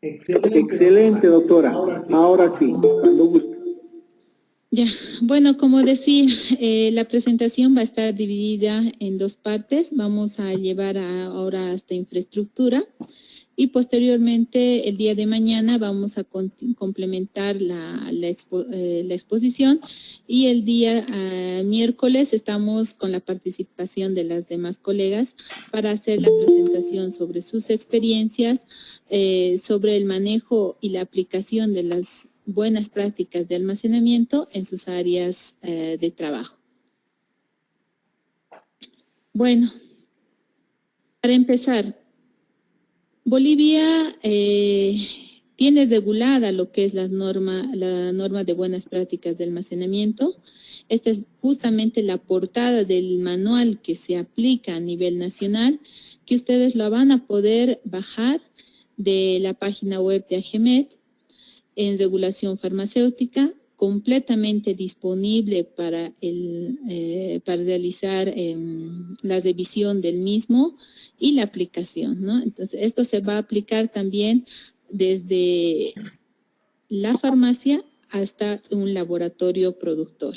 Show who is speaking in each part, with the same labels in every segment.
Speaker 1: Excelente, doctora. Ahora sí, cuando guste.
Speaker 2: Ya, bueno, como decía, la presentación va a estar dividida en dos partes. Vamos a llevar ahora hasta infraestructura y posteriormente el día de mañana vamos a complementar la exposición y el día miércoles estamos con la participación de las demás colegas para hacer la presentación sobre sus experiencias, sobre el manejo y la aplicación de las buenas prácticas de almacenamiento en sus áreas de trabajo. Bueno, para empezar, Bolivia tiene regulada lo que es la norma de buenas prácticas de almacenamiento. Esta es justamente la portada del manual que se aplica a nivel nacional, que ustedes la van a poder bajar de la página web de AGEMET en regulación farmacéutica, completamente disponible para realizar la revisión del mismo y la aplicación, ¿no? Entonces, esto se va a aplicar también desde la farmacia hasta un laboratorio productor.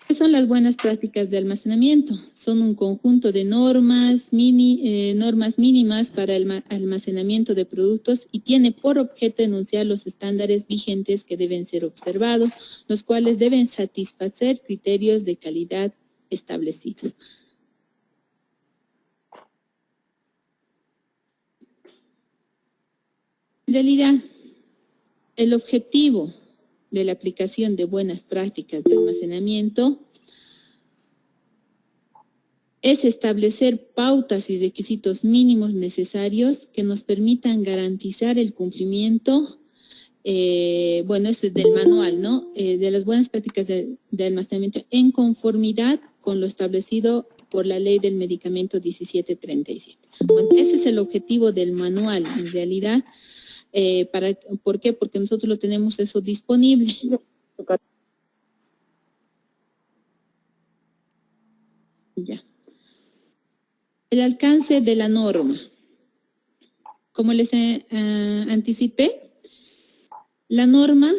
Speaker 2: ¿Qué son las buenas prácticas de almacenamiento? Son un conjunto de normas mínimas para el almacenamiento de productos y tiene por objeto enunciar los estándares vigentes que deben ser observados, los cuales deben satisfacer criterios de calidad establecidos. En realidad, el objetivo de la aplicación de buenas prácticas de almacenamiento es establecer pautas y requisitos mínimos necesarios que nos permitan garantizar el cumplimiento, este es del manual, ¿no? De las buenas prácticas de almacenamiento en conformidad con lo establecido por la ley del medicamento 1737. Bueno, ese es el objetivo del manual, en realidad. ¿Por qué? Porque nosotros lo tenemos eso disponible. Ya. El alcance de la norma. Como les anticipé, la norma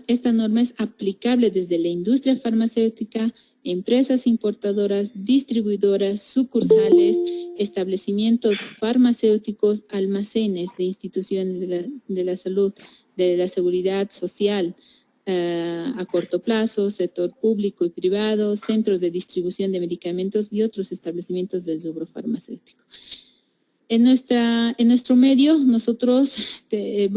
Speaker 2: esta norma es aplicable desde la industria farmacéutica, empresas importadoras, distribuidoras, sucursales, establecimientos farmacéuticos, almacenes de instituciones de la salud, de la seguridad social, a corto plazo, sector público y privado, centros de distribución de medicamentos y otros establecimientos del rubro farmacéutico. En nuestro medio, nosotros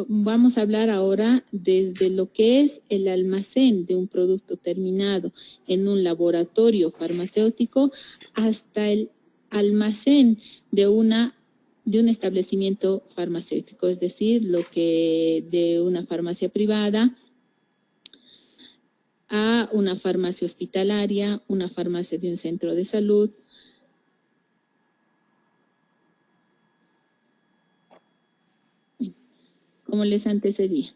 Speaker 2: vamos a hablar ahora desde lo que es el almacén de un producto terminado en un laboratorio farmacéutico hasta el almacén de un establecimiento farmacéutico, es decir, lo que de una farmacia privada a una farmacia hospitalaria, una farmacia de un centro de salud. Como les antecedía,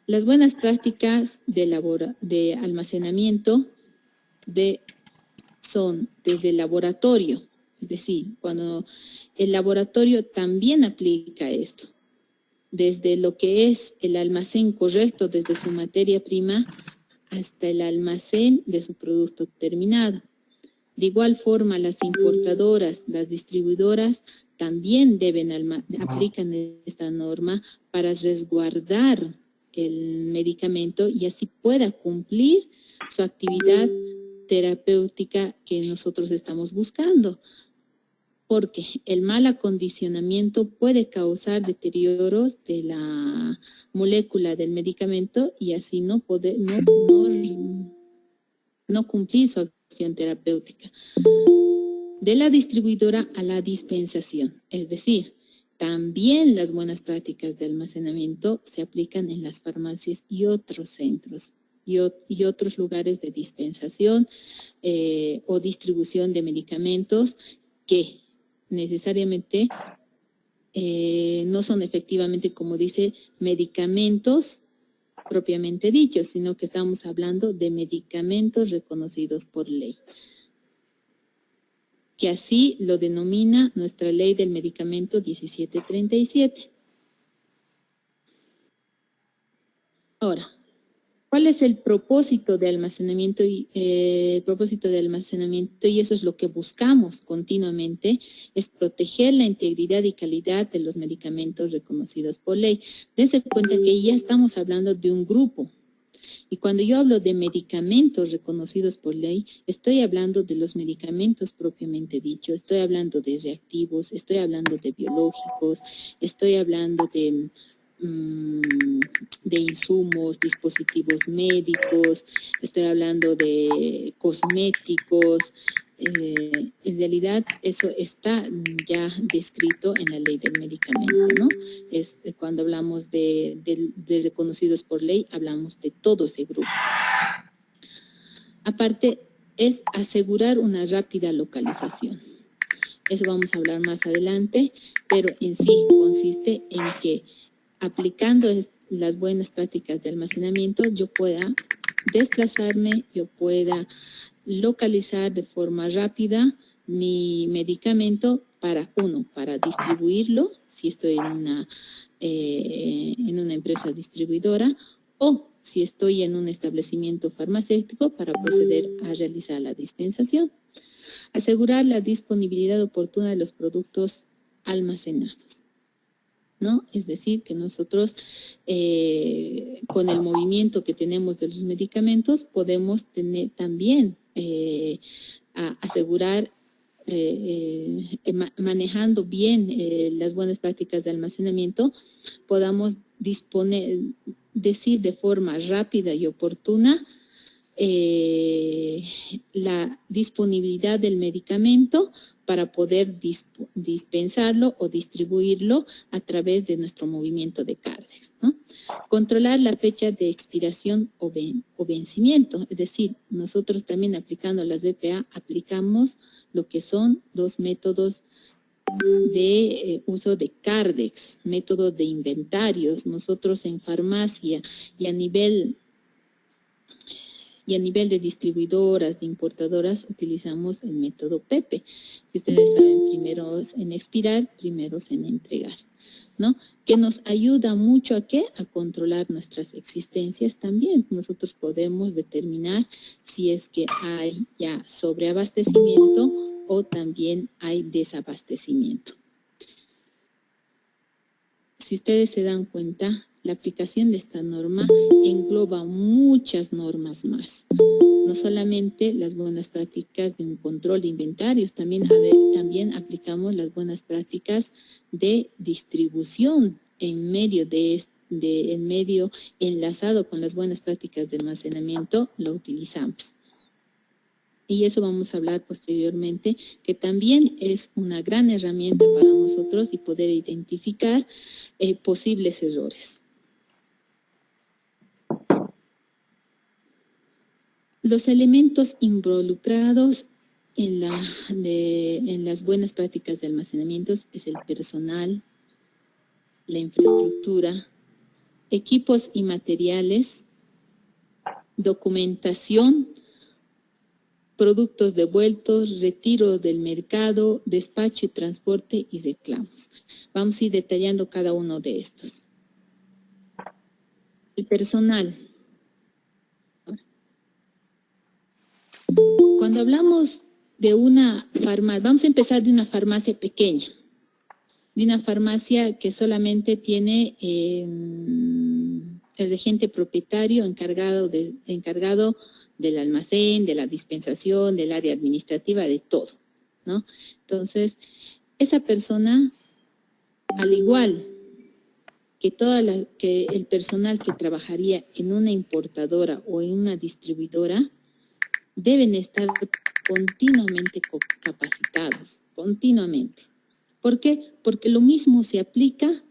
Speaker 2: las buenas prácticas de almacenamiento son desde el laboratorio, es decir, cuando el laboratorio también aplica esto, desde lo que es el almacén correcto, desde su materia prima, hasta el almacén de su producto terminado. De igual forma, las importadoras, las distribuidoras, también aplican esta norma para resguardar el medicamento y así pueda cumplir su actividad terapéutica que nosotros estamos buscando. Porque el mal acondicionamiento puede causar deterioros de la molécula del medicamento y así no cumplir su acción terapéutica. De la distribuidora a la dispensación, es decir, también las buenas prácticas de almacenamiento se aplican en las farmacias y otros centros y otros lugares de dispensación o distribución de medicamentos que necesariamente no son efectivamente, como dice, medicamentos propiamente dichos, sino que estamos hablando de medicamentos reconocidos por ley. que así lo denomina nuestra ley del medicamento 1737. Ahora, ¿cuál es el propósito de almacenamiento? Y eso es lo que buscamos continuamente, es proteger la integridad y calidad de los medicamentos reconocidos por ley. Dense cuenta que ya estamos hablando de un grupo. Y cuando yo hablo de medicamentos reconocidos por ley, estoy hablando de los medicamentos propiamente dicho, estoy hablando de reactivos, estoy hablando de biológicos, estoy hablando de insumos, dispositivos médicos, estoy hablando de cosméticos. En realidad eso está ya descrito en la ley del medicamento, ¿no? Cuando hablamos de reconocidos por ley, hablamos de todo ese grupo. Aparte, es asegurar una rápida localización. Eso vamos a hablar más adelante, pero en sí consiste en que aplicando las buenas prácticas de almacenamiento, yo pueda desplazarme, yo pueda localizar de forma rápida mi medicamento para distribuirlo, si estoy en una empresa distribuidora, o si estoy en un establecimiento farmacéutico para proceder a realizar la dispensación. Asegurar la disponibilidad oportuna de los productos almacenados, ¿no? Es decir, que nosotros con el movimiento que tenemos de los medicamentos podemos tener también asegurar manejando bien las buenas prácticas de almacenamiento, podamos decir de forma rápida y oportuna la disponibilidad del medicamento para poder dispensarlo o distribuirlo a través de nuestro movimiento de Cardex, ¿no? Controlar la fecha de expiración o vencimiento, es decir, nosotros también aplicando las BPA aplicamos lo que son los métodos de uso de Cardex, métodos de inventarios. Nosotros en farmacia y a nivel de distribuidoras, de importadoras, utilizamos el método PEPE, que ustedes saben, primeros en expirar, primeros en entregar, ¿no? Que nos ayuda mucho ¿a qué? A controlar nuestras existencias también. Nosotros podemos determinar si es que hay ya sobreabastecimiento o también hay desabastecimiento. Si ustedes se dan cuenta, la aplicación de esta norma engloba muchas normas más. No solamente las buenas prácticas de un control de inventarios, también aplicamos las buenas prácticas de distribución en medio enlazado con las buenas prácticas de almacenamiento, lo utilizamos. Y eso vamos a hablar posteriormente, que también es una gran herramienta para nosotros y poder identificar posibles errores. Los elementos involucrados en las buenas prácticas de almacenamiento es el personal, la infraestructura, equipos y materiales, documentación, productos devueltos, retiro del mercado, despacho y transporte y reclamos. Vamos a ir detallando cada uno de estos. El personal. Cuando hablamos de una farmacia, vamos a empezar de una farmacia pequeña, de una farmacia que solamente tiene el regente propietario encargado del almacén, de la dispensación, del área administrativa, de todo, ¿no? Entonces, esa persona, al igual que que el personal que trabajaría en una importadora o en una distribuidora, deben estar continuamente capacitados, continuamente. ¿Por qué? Porque lo mismo se aplica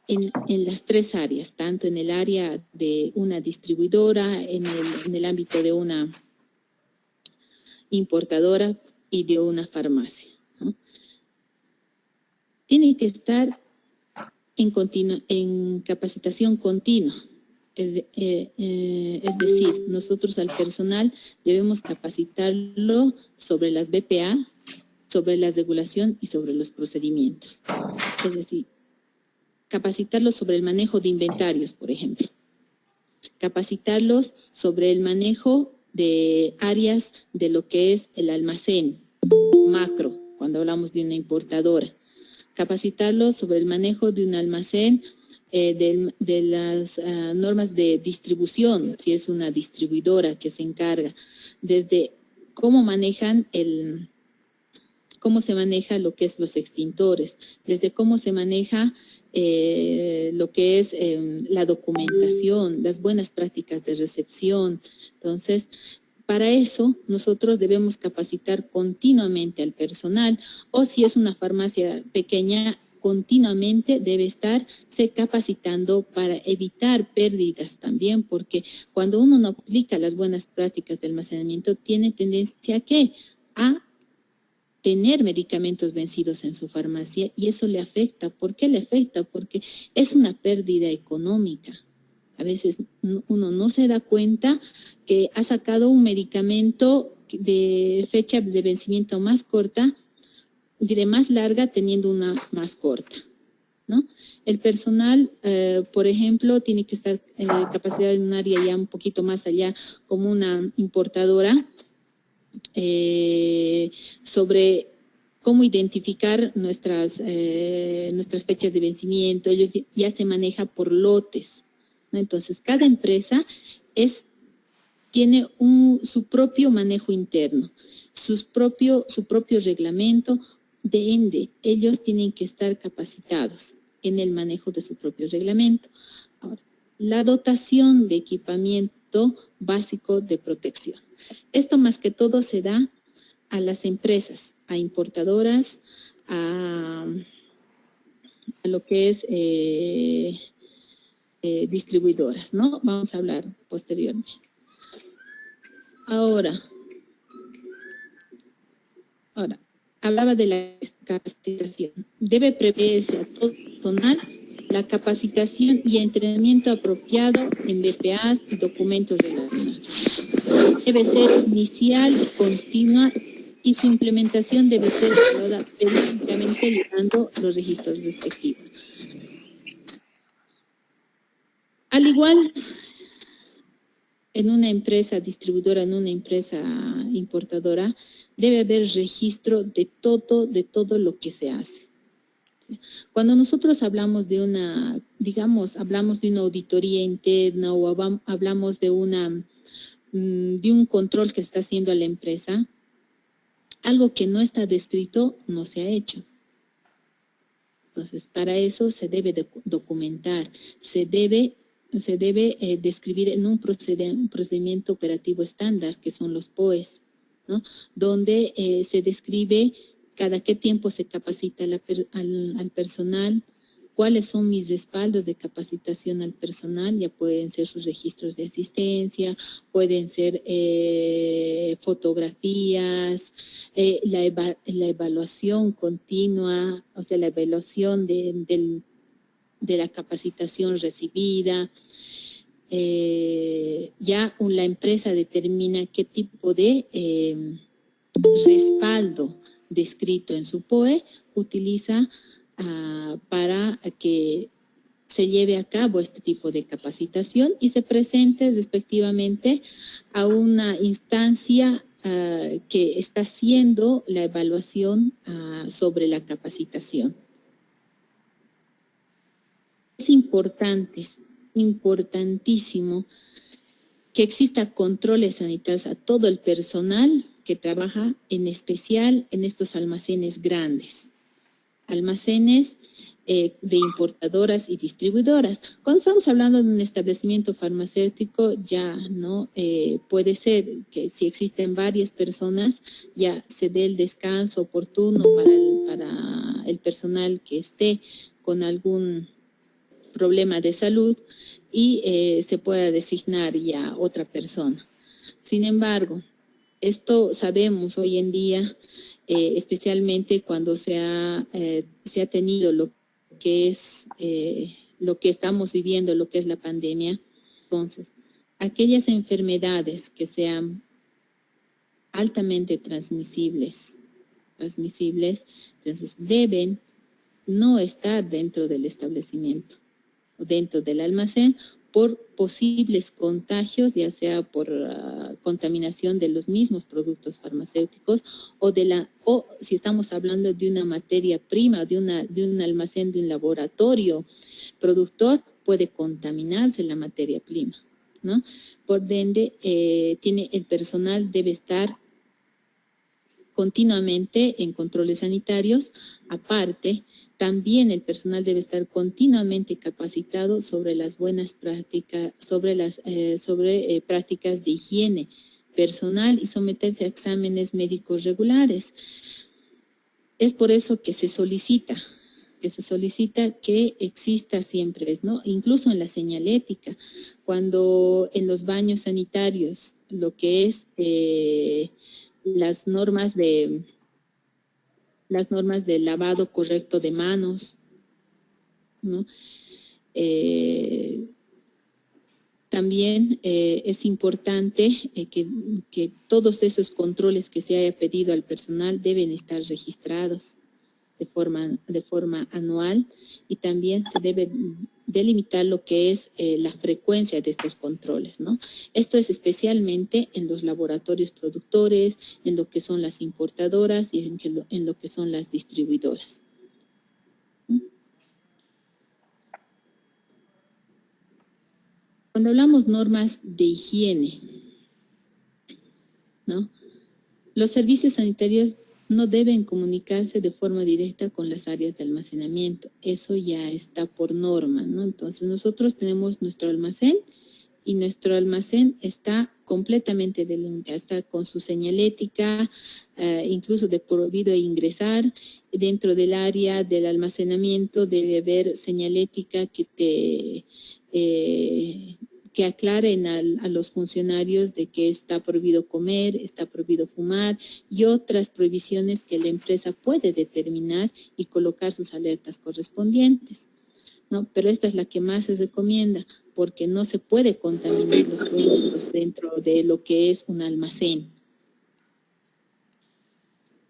Speaker 2: en las tres áreas, tanto en el área de una distribuidora, en el ámbito de una importadora y de una farmacia, ¿no? Tiene que estar en capacitación continua. Es decir, nosotros al personal debemos capacitarlo sobre las BPA, sobre la regulación y sobre los procedimientos. Es decir, capacitarlos sobre el manejo de inventarios, por ejemplo. Capacitarlos sobre el manejo de áreas de lo que es el almacén macro, cuando hablamos de una importadora. Capacitarlos sobre el manejo de un almacén, de las normas de distribución, si es una distribuidora que se encarga, desde cómo se maneja lo que es los extintores, desde cómo se maneja lo que es la documentación, las buenas prácticas de recepción. Entonces, para eso nosotros debemos capacitar continuamente al personal, o si es una farmacia pequeña, continuamente debe estarse capacitando para evitar pérdidas también, porque cuando uno no aplica las buenas prácticas de almacenamiento, tiene tendencia a tener medicamentos vencidos en su farmacia, y eso le afecta. ¿Por qué le afecta? Porque es una pérdida económica. A veces uno no se da cuenta que ha sacado un medicamento de fecha de vencimiento más corta y de más larga teniendo una más corta, ¿no? El personal, por ejemplo, tiene que estar capacitado en un área ya un poquito más allá, como una importadora, sobre cómo identificar nuestras fechas de vencimiento. Ellos ya se maneja por lotes, ¿no? Entonces, cada empresa tiene su propio manejo interno, su propio reglamento. De ende, ellos tienen que estar capacitados en el manejo de su propio reglamento. Ahora, la dotación de equipamiento básico de protección. Esto más que todo se da a las empresas, a importadoras, a lo que es distribuidoras, ¿no? Vamos a hablar posteriormente. Ahora, hablaba de la capacitación. Debe preverse a todo personal la capacitación y entrenamiento apropiado en BPAs y documentos relacionados. Debe ser inicial, continua, y su implementación debe ser evaluada periódicamente llenando los registros respectivos. Al igual, en una empresa distribuidora, en una empresa importadora, debe haber registro de todo lo que se hace. Cuando nosotros hablamos de una auditoría interna, o hablamos de un control que está haciendo a la empresa, algo que no está descrito no se ha hecho. Entonces, para eso se debe documentar, se debe describir en un procedimiento operativo estándar, que son los POEs, ¿no? Donde se describe cada qué tiempo se capacita al personal, cuáles son mis respaldos de capacitación al personal. Ya pueden ser sus registros de asistencia, pueden ser fotografías, la evaluación continua, o sea, la evaluación de la capacitación recibida. Ya la empresa determina qué tipo de respaldo descrito en su POE utiliza para que se lleve a cabo este tipo de capacitación y se presente respectivamente a una instancia que está haciendo la evaluación sobre la capacitación. Es importantísimo que exista controles sanitarios a todo el personal que trabaja, en especial en estos almacenes grandes, almacenes de importadoras y distribuidoras. Cuando estamos hablando de un establecimiento farmacéutico, ya no puede ser que si existen varias personas, ya se dé el descanso oportuno para el personal que esté con algún problema de salud y se pueda designar ya otra persona. Sin embargo, esto sabemos hoy en día, especialmente cuando se ha tenido lo que estamos viviendo, lo que es la pandemia. Entonces, aquellas enfermedades que sean altamente transmisibles, transmisibles, entonces deben no estar dentro del establecimiento o dentro del almacén por posibles contagios, ya sea por contaminación de los mismos productos farmacéuticos o si estamos hablando de una materia prima, de un almacén, de un laboratorio productor, puede contaminarse la materia prima, ¿no? Por ende, el personal debe estar continuamente en controles sanitarios. Aparte, también el personal debe estar continuamente capacitado sobre las buenas prácticas, sobre prácticas de higiene personal y someterse a exámenes médicos regulares. Es por eso que se solicita que exista siempre, ¿no? Incluso en la señalética, cuando en los baños sanitarios, lo que es las normas de lavado correcto de manos, ¿no? También es importante que todos esos controles que se haya pedido al personal deben estar registrados de forma anual, y también se debe delimitar lo que es la frecuencia de estos controles, ¿no? Esto es especialmente en los laboratorios productores, en lo que son las importadoras y en lo que son las distribuidoras. Cuando hablamos normas de higiene, ¿no? Los servicios sanitarios no deben comunicarse de forma directa con las áreas de almacenamiento. Eso ya está por norma, ¿no? Entonces nosotros tenemos nuestro almacén y nuestro almacén está completamente delimitado, está con su señalética, incluso de prohibido ingresar. Dentro del área del almacenamiento debe haber señalética que aclaren a los funcionarios de que está prohibido comer, está prohibido fumar y otras prohibiciones que la empresa puede determinar y colocar sus alertas correspondientes, ¿no? Pero esta es la que más se recomienda, porque no se puede contaminar los productos dentro de lo que es un almacén.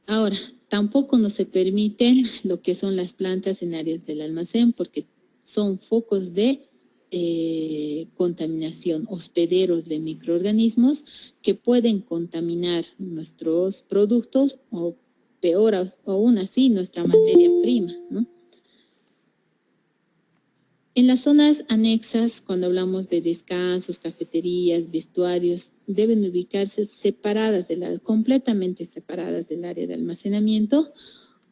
Speaker 2: Ahora, tampoco no se permiten lo que son las plantas en áreas del almacén, porque son focos de contaminación, hospederos de microorganismos que pueden contaminar nuestros productos o peor aún así nuestra materia prima, ¿no? En las zonas anexas, cuando hablamos de descansos, cafeterías, vestuarios, deben ubicarse completamente separadas del área de almacenamiento,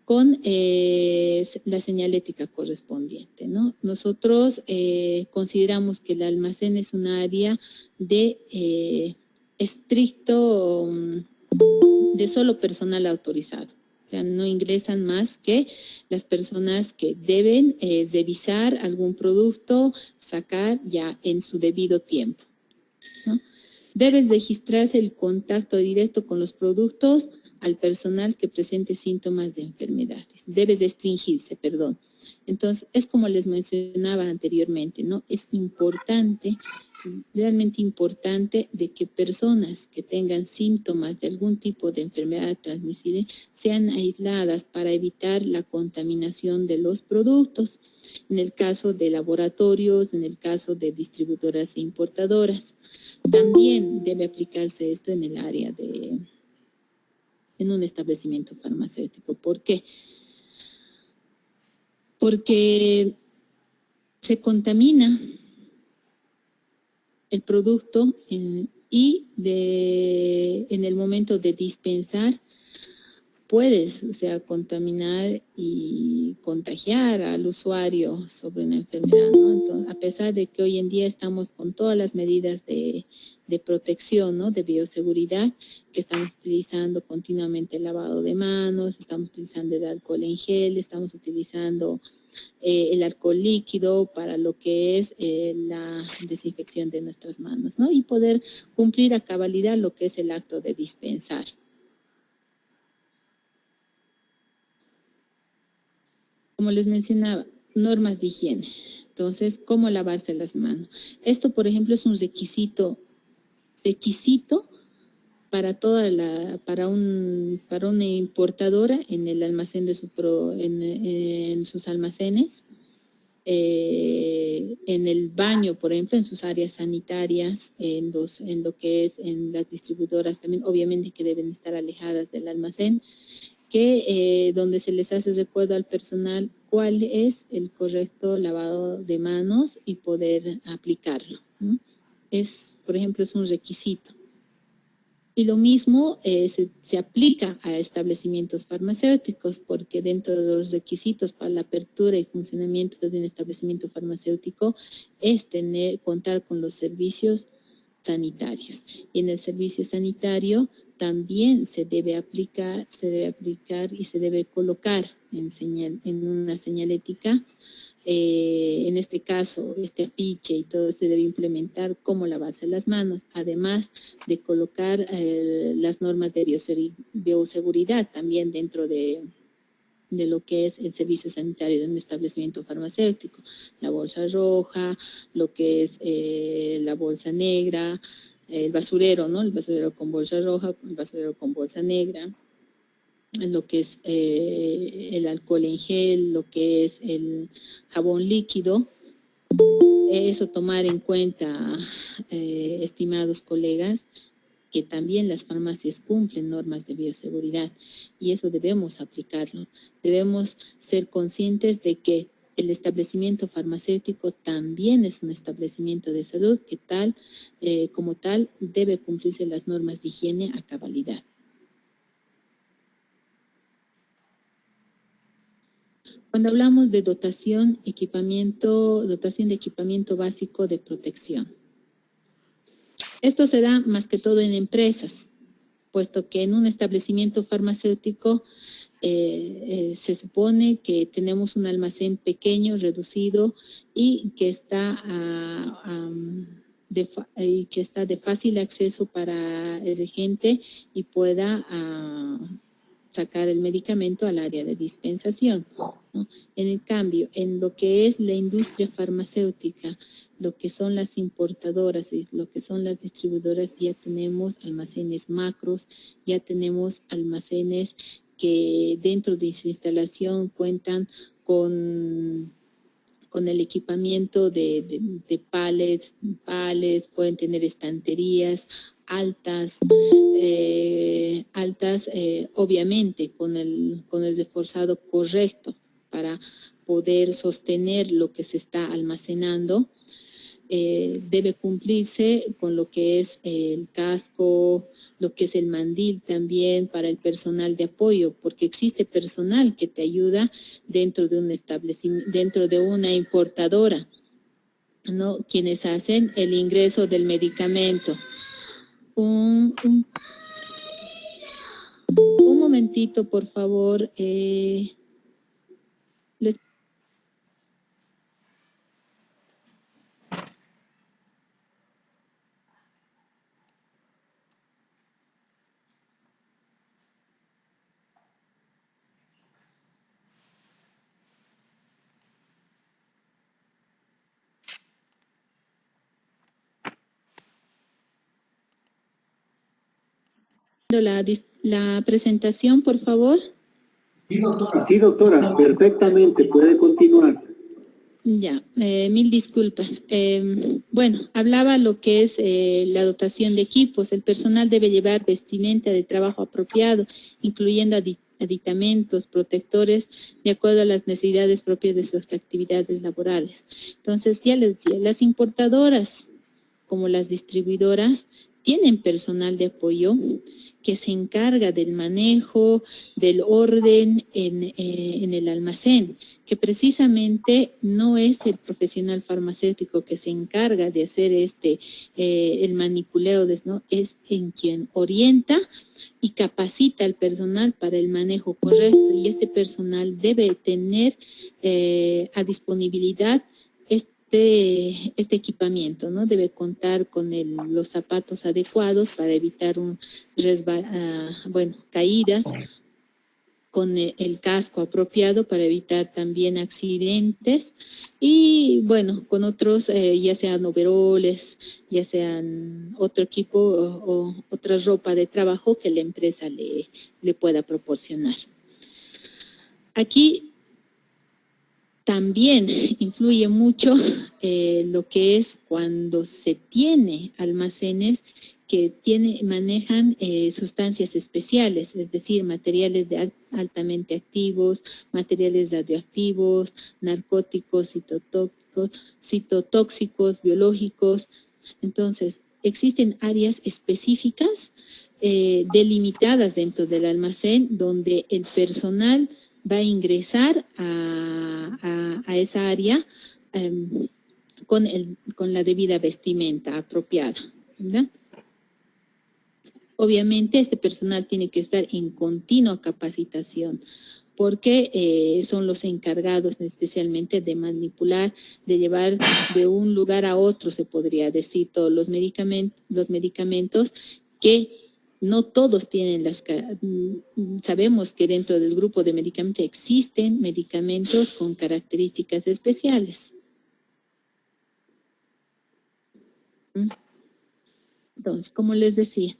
Speaker 2: con la señalética correspondiente, ¿no? Nosotros consideramos que el almacén es un área de estricto, de solo personal autorizado. O sea, no ingresan más que las personas que deben revisar algún producto, sacar ya en su debido tiempo, ¿no? Debe registrarse el contacto directo con los productos al personal que presente síntomas de enfermedades. Debe restringirse, perdón. Entonces, es como les mencionaba anteriormente, ¿no? Es importante, es realmente importante de que personas que tengan síntomas de algún tipo de enfermedad transmisible sean aisladas para evitar la contaminación de los productos. En el caso de laboratorios, en el caso de distribuidoras e importadoras. También debe aplicarse esto en el área en un establecimiento farmacéutico. ¿Por qué? Porque se contamina el producto y en el momento de dispensar puedes, o sea, contaminar y contagiar al usuario sobre una enfermedad, ¿no? Entonces, a pesar de que hoy en día estamos con todas las medidas de protección, ¿no? De bioseguridad, que estamos utilizando continuamente el lavado de manos, estamos utilizando el alcohol en gel, estamos utilizando el alcohol líquido para lo que es la desinfección de nuestras manos, ¿no? Y poder cumplir a cabalidad lo que es el acto de dispensar. Como les mencionaba, normas de higiene. Entonces, ¿cómo lavarse las manos? Esto, por ejemplo, es un requisito para para una importadora en el almacén de en sus almacenes, en el baño, por ejemplo, en sus áreas sanitarias, en lo que es en las distribuidoras también, obviamente que deben estar alejadas del almacén, que donde se les hace recuerdo al personal cuál es el correcto lavado de manos y poder aplicarlo, ¿no? Por ejemplo, es un requisito. Y lo mismo se aplica a establecimientos farmacéuticos, porque dentro de los requisitos para la apertura y funcionamiento de un establecimiento farmacéutico es contar con los servicios sanitarios. Y en el servicio sanitario también se debe aplicar y se debe colocar en una señalética. En este caso, este afiche y todo se debe implementar como lavarse las manos, además de colocar las normas de bioseguridad también dentro de lo que es el servicio sanitario de un establecimiento farmacéutico, la bolsa roja, lo que es la bolsa negra, el basurero, ¿no? El basurero con bolsa roja, el basurero con bolsa negra, lo que es el alcohol en gel, lo que es el jabón líquido. Eso tomar en cuenta, estimados colegas, que también las farmacias cumplen normas de bioseguridad y eso debemos aplicarlo. Debemos ser conscientes de que el establecimiento farmacéutico también es un establecimiento de salud que como tal debe cumplirse las normas de higiene a cabalidad. Cuando hablamos de dotación de equipamiento básico de protección. Esto se da más que todo en empresas, puesto que en un establecimiento farmacéutico se supone que tenemos un almacén pequeño, reducido y que está de fácil acceso para el gente y pueda sacar el medicamento al área de dispensación, ¿no? En el cambio, en lo que es la industria farmacéutica, lo que son las importadoras y lo que son las distribuidoras, ya tenemos almacenes macros, ya tenemos almacenes que dentro de su instalación cuentan con el equipamiento de palets, pueden tener estanterías altas, obviamente con el reforzado correcto para poder sostener lo que se está almacenando. Debe cumplirse con lo que es el casco, lo que es el mandil también para el personal de apoyo, porque existe personal que te ayuda dentro de un establecimiento, dentro de una importadora, ¿no? Quienes hacen el ingreso del medicamento. Un momentito, por favor. La presentación, por favor.
Speaker 1: Sí, doctora, perfectamente, puede continuar.
Speaker 2: Ya, mil disculpas. Bueno, hablaba lo que es la dotación de equipos. El personal debe llevar vestimenta de trabajo apropiado, incluyendo aditamentos, protectores, de acuerdo a las necesidades propias de sus actividades laborales. Entonces, ya les decía, las importadoras como las distribuidoras tienen personal de apoyo que se encarga del manejo, del orden en el almacén, que precisamente no es el profesional farmacéutico que se encarga de hacer el manipuleo, ¿no? Es en quien orienta y capacita al personal para el manejo correcto, y este personal debe tener a disponibilidad este equipamiento, ¿no? Debe contar con los zapatos adecuados para evitar caídas, con el casco apropiado para evitar también accidentes y bueno, con otros, ya sean overoles, ya sean otro equipo o otra ropa de trabajo que la empresa le pueda proporcionar. Aquí también influye mucho lo que es cuando se tiene almacenes que manejan sustancias especiales, es decir, materiales altamente activos, materiales radioactivos, narcóticos, citotóxicos, biológicos. Entonces, existen áreas específicas delimitadas dentro del almacén donde el personal va a ingresar a esa área con la debida vestimenta apropiada, ¿verdad? Obviamente este personal tiene que estar en continua capacitación porque son los encargados especialmente de manipular, de llevar de un lugar a otro, se podría decir, todos los medicamentos que no todos tienen sabemos que dentro del grupo de medicamentos existen medicamentos con características especiales. Entonces, como les decía,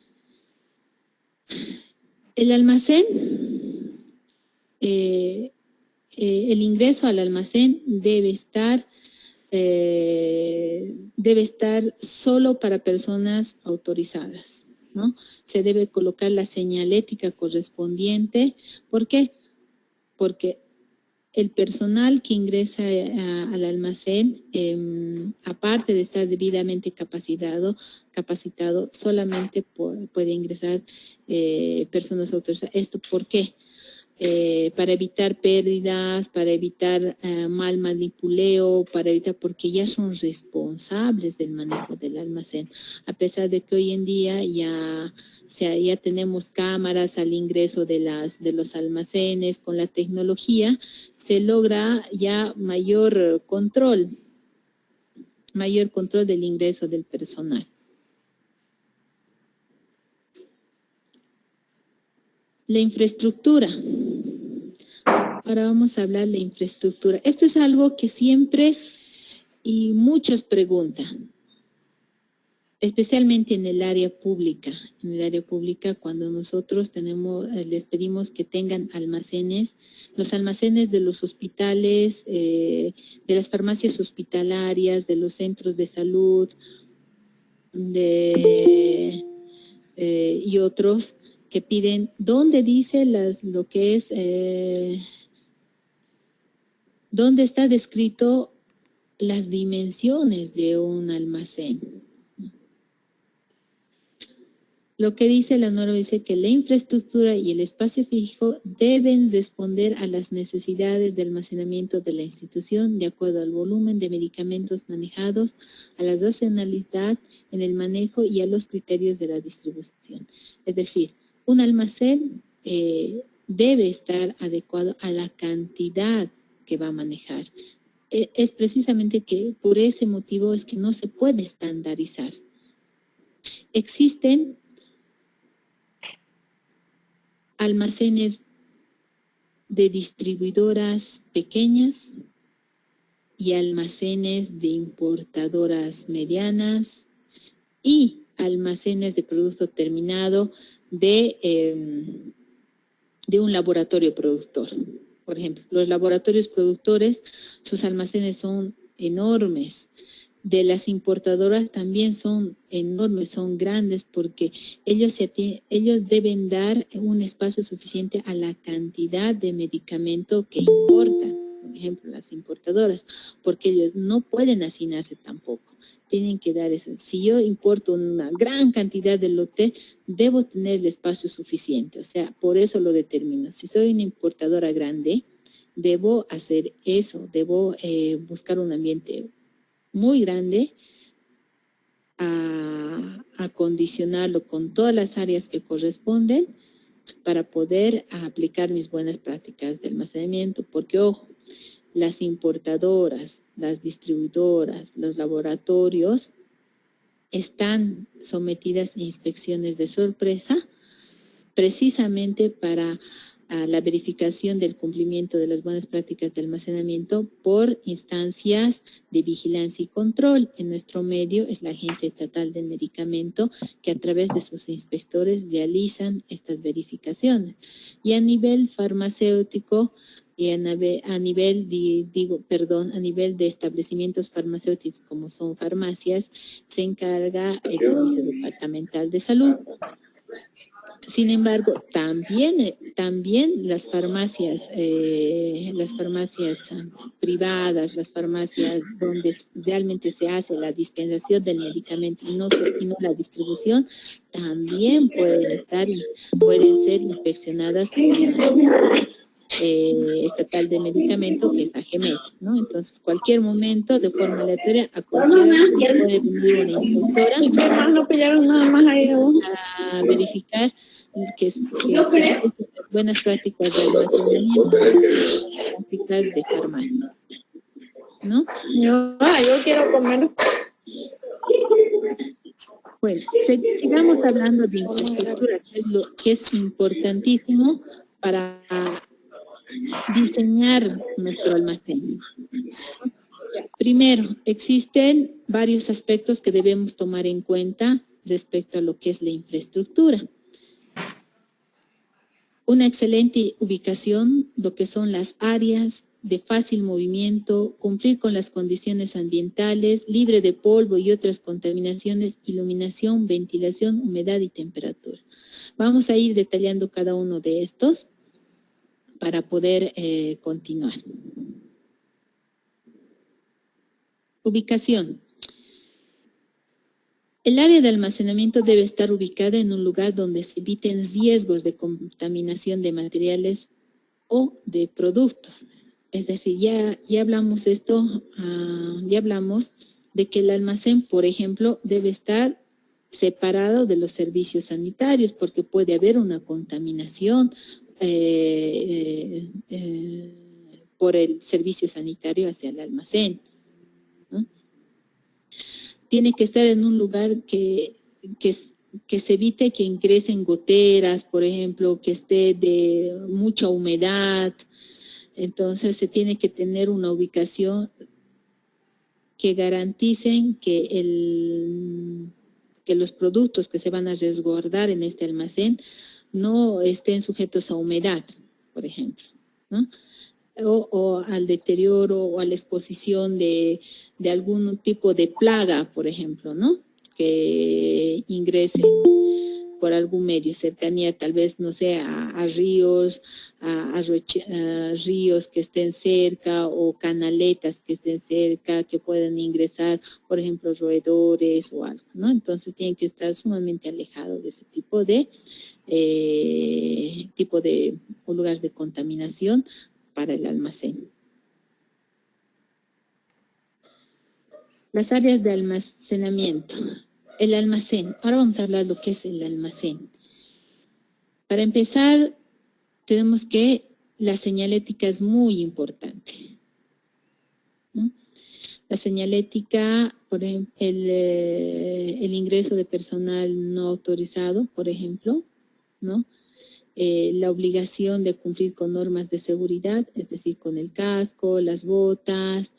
Speaker 2: el almacén, el ingreso al almacén debe estar solo para personas autorizadas, ¿no? Se debe colocar la señalética correspondiente. ¿Por qué? Porque el personal que ingresa al almacén, aparte de estar debidamente capacitado, solamente puede ingresar personas autorizadas. ¿Esto por qué? Para evitar pérdidas, para evitar mal manipuleo, porque ya son responsables del manejo del almacén. A pesar de que hoy en día ya tenemos cámaras al ingreso de los almacenes, con la tecnología se logra ya mayor control del ingreso del personal. La infraestructura. Ahora vamos a hablar de infraestructura. Esto es algo que siempre y muchos preguntan, especialmente en el área pública. En el área pública, cuando nosotros les pedimos que tengan almacenes, los almacenes de los hospitales, de las farmacias hospitalarias, de los centros de salud, y otros que piden, ¿dónde dice lo que es, dónde está descrito las dimensiones de un almacén? Lo que dice la norma dice que la infraestructura y el espacio fijo deben responder a las necesidades de almacenamiento de la institución de acuerdo al volumen de medicamentos manejados, a la racionalidad en el manejo y a los criterios de la distribución. Es decir, un almacén debe estar adecuado a la cantidad que va a manejar. Es precisamente que por ese motivo es que no se puede estandarizar. Existen almacenes de distribuidoras pequeñas y almacenes de importadoras medianas y almacenes de producto terminado de un laboratorio productor. Por ejemplo, los laboratorios productores, sus almacenes son enormes. De las importadoras también son enormes, son grandes, porque ellos deben dar un espacio suficiente a la cantidad de medicamento que importan, por ejemplo, las importadoras, porque ellos no pueden hacinarse tampoco, tienen que dar eso. Si yo importo una gran cantidad de lote, debo tener el espacio suficiente, o sea, por eso lo determino. Si soy una importadora grande, debo hacer eso, debo buscar un ambiente muy grande, a acondicionarlo con todas las áreas que corresponden para poder aplicar mis buenas prácticas de almacenamiento, porque ojo, las importadoras, las distribuidoras, los laboratorios están sometidas a inspecciones de sorpresa precisamente para a la verificación del cumplimiento de las buenas prácticas de almacenamiento por instancias de vigilancia y control. En nuestro medio es la Agencia Estatal del Medicamento, que a través de sus inspectores realizan estas verificaciones. Y a nivel farmacéutico y a nivel de establecimientos farmacéuticos como son farmacias, se encarga el Servicio Departamental de Salud. Sin embargo, también las farmacias privadas, las farmacias donde realmente se hace la dispensación del medicamento y no la distribución, también pueden ser inspeccionadas por la estatal de medicamento, que es AGEMED, ¿no? Entonces, cualquier momento, de forma aleatoria, a cualquier puede venir una inspectora a verificar que buenas prácticas de almacenamiento, prácticas de farmacia, ¿no?
Speaker 3: Yo quiero comer.
Speaker 2: Bueno, sigamos hablando de infraestructura, que es importantísimo para diseñar nuestro almacén. Primero, existen varios aspectos que debemos tomar en cuenta respecto a lo que es la infraestructura. Una excelente ubicación, lo que son las áreas de fácil movimiento, cumplir con las condiciones ambientales, libre de polvo y otras contaminaciones, iluminación, ventilación, humedad y temperatura. Vamos a ir detallando cada uno de estos para poder continuar. Ubicación. El área de almacenamiento debe estar ubicada en un lugar donde se eviten riesgos de contaminación de materiales o de productos. Es decir, ya hablamos ya hablamos de que el almacén, por ejemplo, debe estar separado de los servicios sanitarios, porque puede haber una contaminación por el servicio sanitario hacia el almacén, ¿no? Tiene que estar en un lugar que se evite que ingresen goteras, por ejemplo, que esté de mucha humedad. Entonces se tiene que tener una ubicación que garanticen que los productos que se van a resguardar en este almacén no estén sujetos a humedad, por ejemplo, ¿no? O al deterioro o a la exposición de algún tipo de plaga, por ejemplo, ¿no? Que ingresen por algún medio, cercanía tal vez, no sé, a ríos, a ríos que estén cerca o canaletas que estén cerca, que puedan ingresar, por ejemplo, roedores o algo, ¿no? Entonces tienen que estar sumamente alejados de ese tipo de lugares de contaminación para el almacén. Las áreas de almacenamiento. El almacén. Ahora vamos a hablar de lo que es el almacén. Para empezar, tenemos que la señalética es muy importante, ¿no? La señalética, por ejemplo, el ingreso de personal no autorizado, por ejemplo, ¿no? La obligación de cumplir con normas de seguridad, es decir, con el casco, las botas,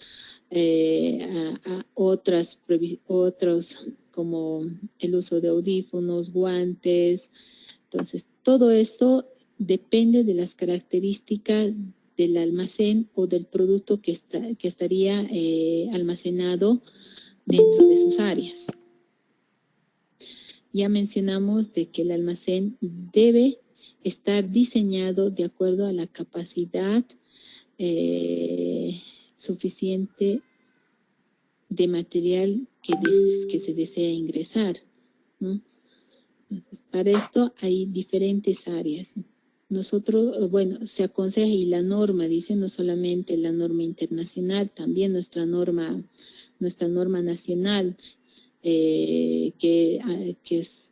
Speaker 2: otros como el uso de audífonos, guantes. Entonces, todo eso depende de las características del almacén o del producto que estaría almacenado dentro de sus áreas. Ya mencionamos de que el almacén debe estar diseñado de acuerdo a la capacidad suficiente de material que se desea ingresar, ¿no? Entonces, para esto hay diferentes áreas. Nosotros, bueno, se aconseja, y la norma dice, no solamente la norma internacional, también nuestra norma nacional, que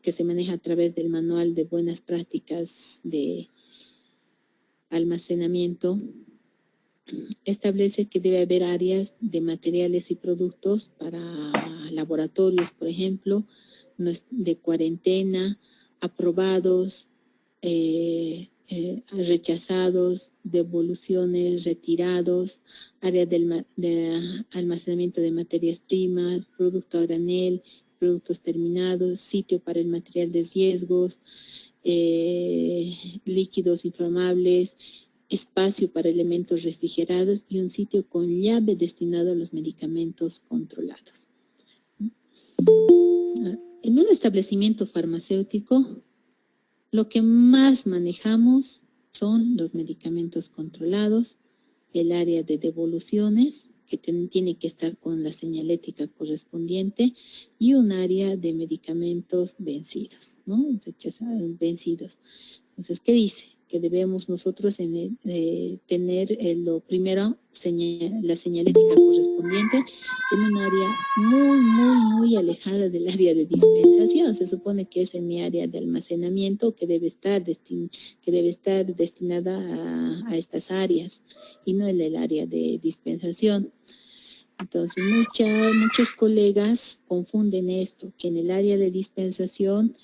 Speaker 2: se maneja a través del manual de buenas prácticas de almacenamiento, establece que debe haber áreas de materiales y productos para laboratorios, por ejemplo, de cuarentena, aprobados, rechazados, devoluciones, retirados, área de almacenamiento de materias primas, producto a granel, productos terminados, sitio para el material de riesgos, líquidos inflamables, espacio para elementos refrigerados y un sitio con llave destinado a los medicamentos controlados. En un establecimiento farmacéutico, lo que más manejamos son los medicamentos controlados, el área de devoluciones, que tiene que estar con la señalética correspondiente, y un área de medicamentos vencidos, ¿no? Vencidos. Entonces, ¿qué dice? Que debemos nosotros tener lo primero, la señalética correspondiente en un área muy alejada del área de dispensación. Se supone que es en mi área de almacenamiento que debe estar destinada a estas áreas y no en el área de dispensación. Entonces, muchos colegas confunden esto, que en el área de dispensación,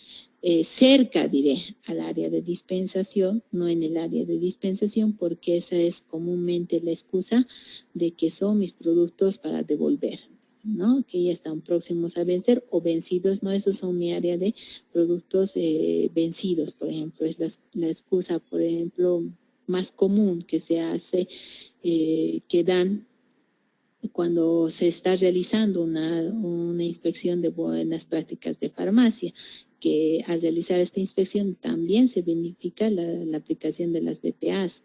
Speaker 2: cerca, diré, al área de dispensación, no en el área de dispensación, porque esa es comúnmente la excusa de que son mis productos para devolver, ¿no? Que ya están próximos a vencer o vencidos, ¿no? Esos son mi área de productos vencidos, por ejemplo. Es la excusa, por ejemplo, más común que se hace, que dan cuando se está realizando una inspección de buenas prácticas de farmacia, que al realizar esta inspección también se verifica la aplicación de las BPAs.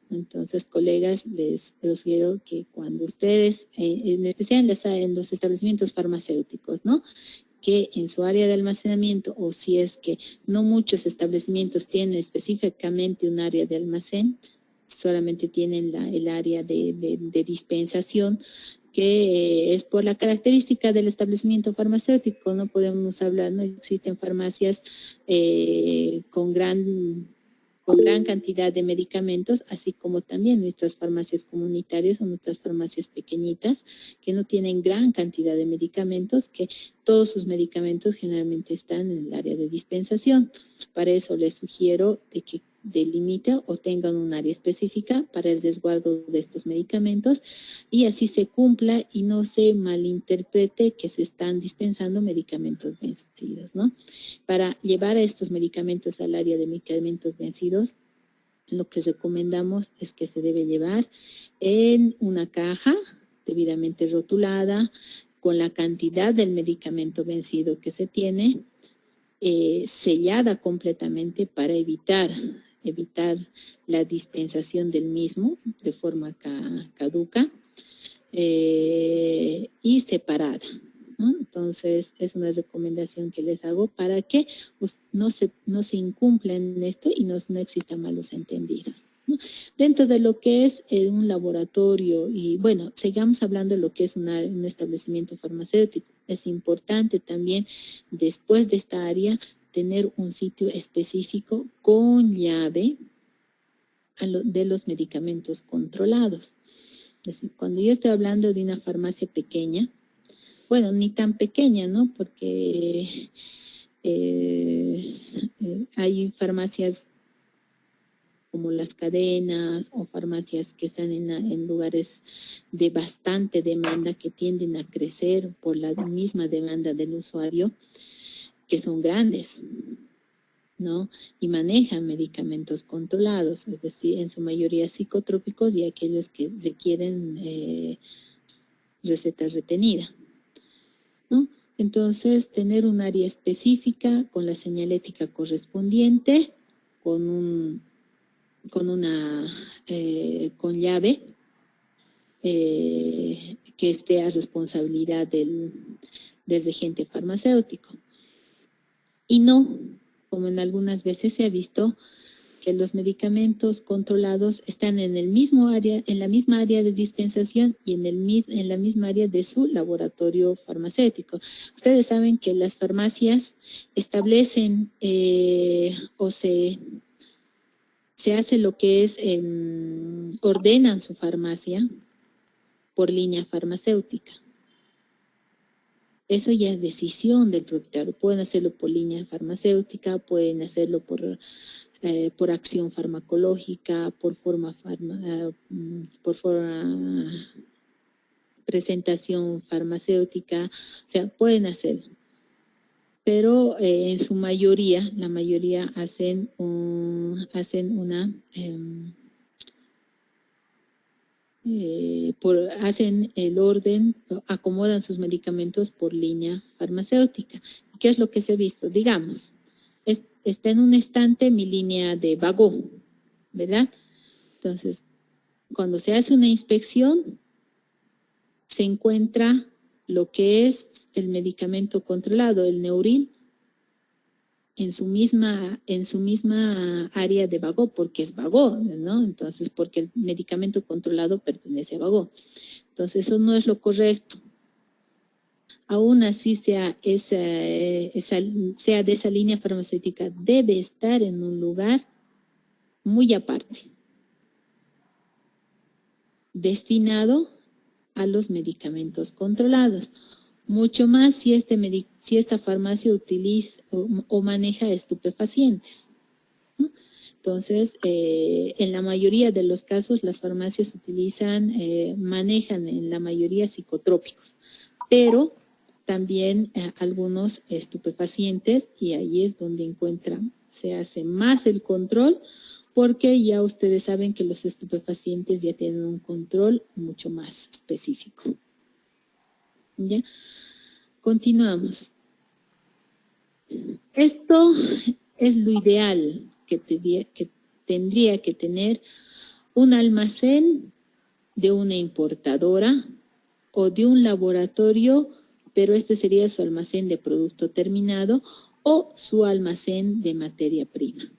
Speaker 2: Entonces, colegas, les sugiero que cuando ustedes, en especial en los establecimientos farmacéuticos, ¿no?, que en su área de almacenamiento, o si es que no muchos establecimientos tienen específicamente un área de almacén, solamente tienen el área de dispensación, que es por la característica del establecimiento farmacéutico. No podemos hablar, no existen farmacias con gran cantidad de medicamentos, así como también nuestras farmacias comunitarias o nuestras farmacias pequeñitas, que no tienen gran cantidad de medicamentos, que todos sus medicamentos generalmente están en el área de dispensación. Para eso les sugiero de que delimiten o tengan un área específica para el resguardo de estos medicamentos, y así se cumpla y no se malinterprete que se están dispensando medicamentos vencidos, ¿no? Para llevar a estos medicamentos al área de medicamentos vencidos, lo que recomendamos es que se debe llevar en una caja debidamente rotulada, con la cantidad del medicamento vencido que se tiene, sellada completamente para evitar la dispensación del mismo de forma caduca, y separada, ¿no? Entonces, es una recomendación que les hago para que no se incumpla en esto y no existan malos entendidos, ¿no? Dentro de lo que es un laboratorio, y bueno, sigamos hablando de lo que es un establecimiento farmacéutico. Es importante también, después de esta área, tener un sitio específico con llave de los medicamentos controlados. Es decir, cuando yo estoy hablando de una farmacia pequeña, bueno, ni tan pequeña, ¿no? Porque hay farmacias como las cadenas o farmacias que están en lugares de bastante demanda, que tienden a crecer por la misma demanda del usuario, que son grandes, ¿no? Y manejan medicamentos controlados, es decir, en su mayoría psicotrópicos y aquellos que requieren receta retenida, ¿no? Entonces, tener un área específica con la señalética correspondiente, con llave, que esté a responsabilidad del regente farmacéutico. Y no, como en algunas veces se ha visto, que los medicamentos controlados están en el mismo área, en la misma área de dispensación y en la misma área de su laboratorio farmacéutico. Ustedes saben que las farmacias establecen o se hace lo que es, ordenan su farmacia por línea farmacéutica. Eso ya es decisión del propietario. Pueden hacerlo por línea farmacéutica, pueden hacerlo por por acción farmacológica, por forma presentación farmacéutica, o sea, pueden hacerlo. Pero en su mayoría, la mayoría hacen hacen el orden, acomodan sus medicamentos por línea farmacéutica. ¿Qué es lo que se ha visto? Digamos, está en un estante mi línea de Bagó, ¿verdad? Entonces, cuando se hace una inspección, se encuentra lo que es el medicamento controlado, el Neuril, en su misma área de Bagó, porque es Bagó, ¿no? Entonces, porque el medicamento controlado pertenece a Bagó. Entonces, eso no es lo correcto. Aún así sea de esa línea farmacéutica, debe estar en un lugar muy aparte, destinado a los medicamentos controlados. Mucho más si esta farmacia utiliza o maneja estupefacientes, ¿no? Entonces, en la mayoría de los casos, las farmacias manejan en la mayoría psicotrópicos, pero también algunos estupefacientes, y ahí es donde se hace más el control, porque ya ustedes saben que los estupefacientes ya tienen un control mucho más específico. ¿Ya? Continuamos. Esto es lo ideal que tendría que tener un almacén de una importadora o de un laboratorio, pero este sería su almacén de producto terminado o su almacén de materia prima,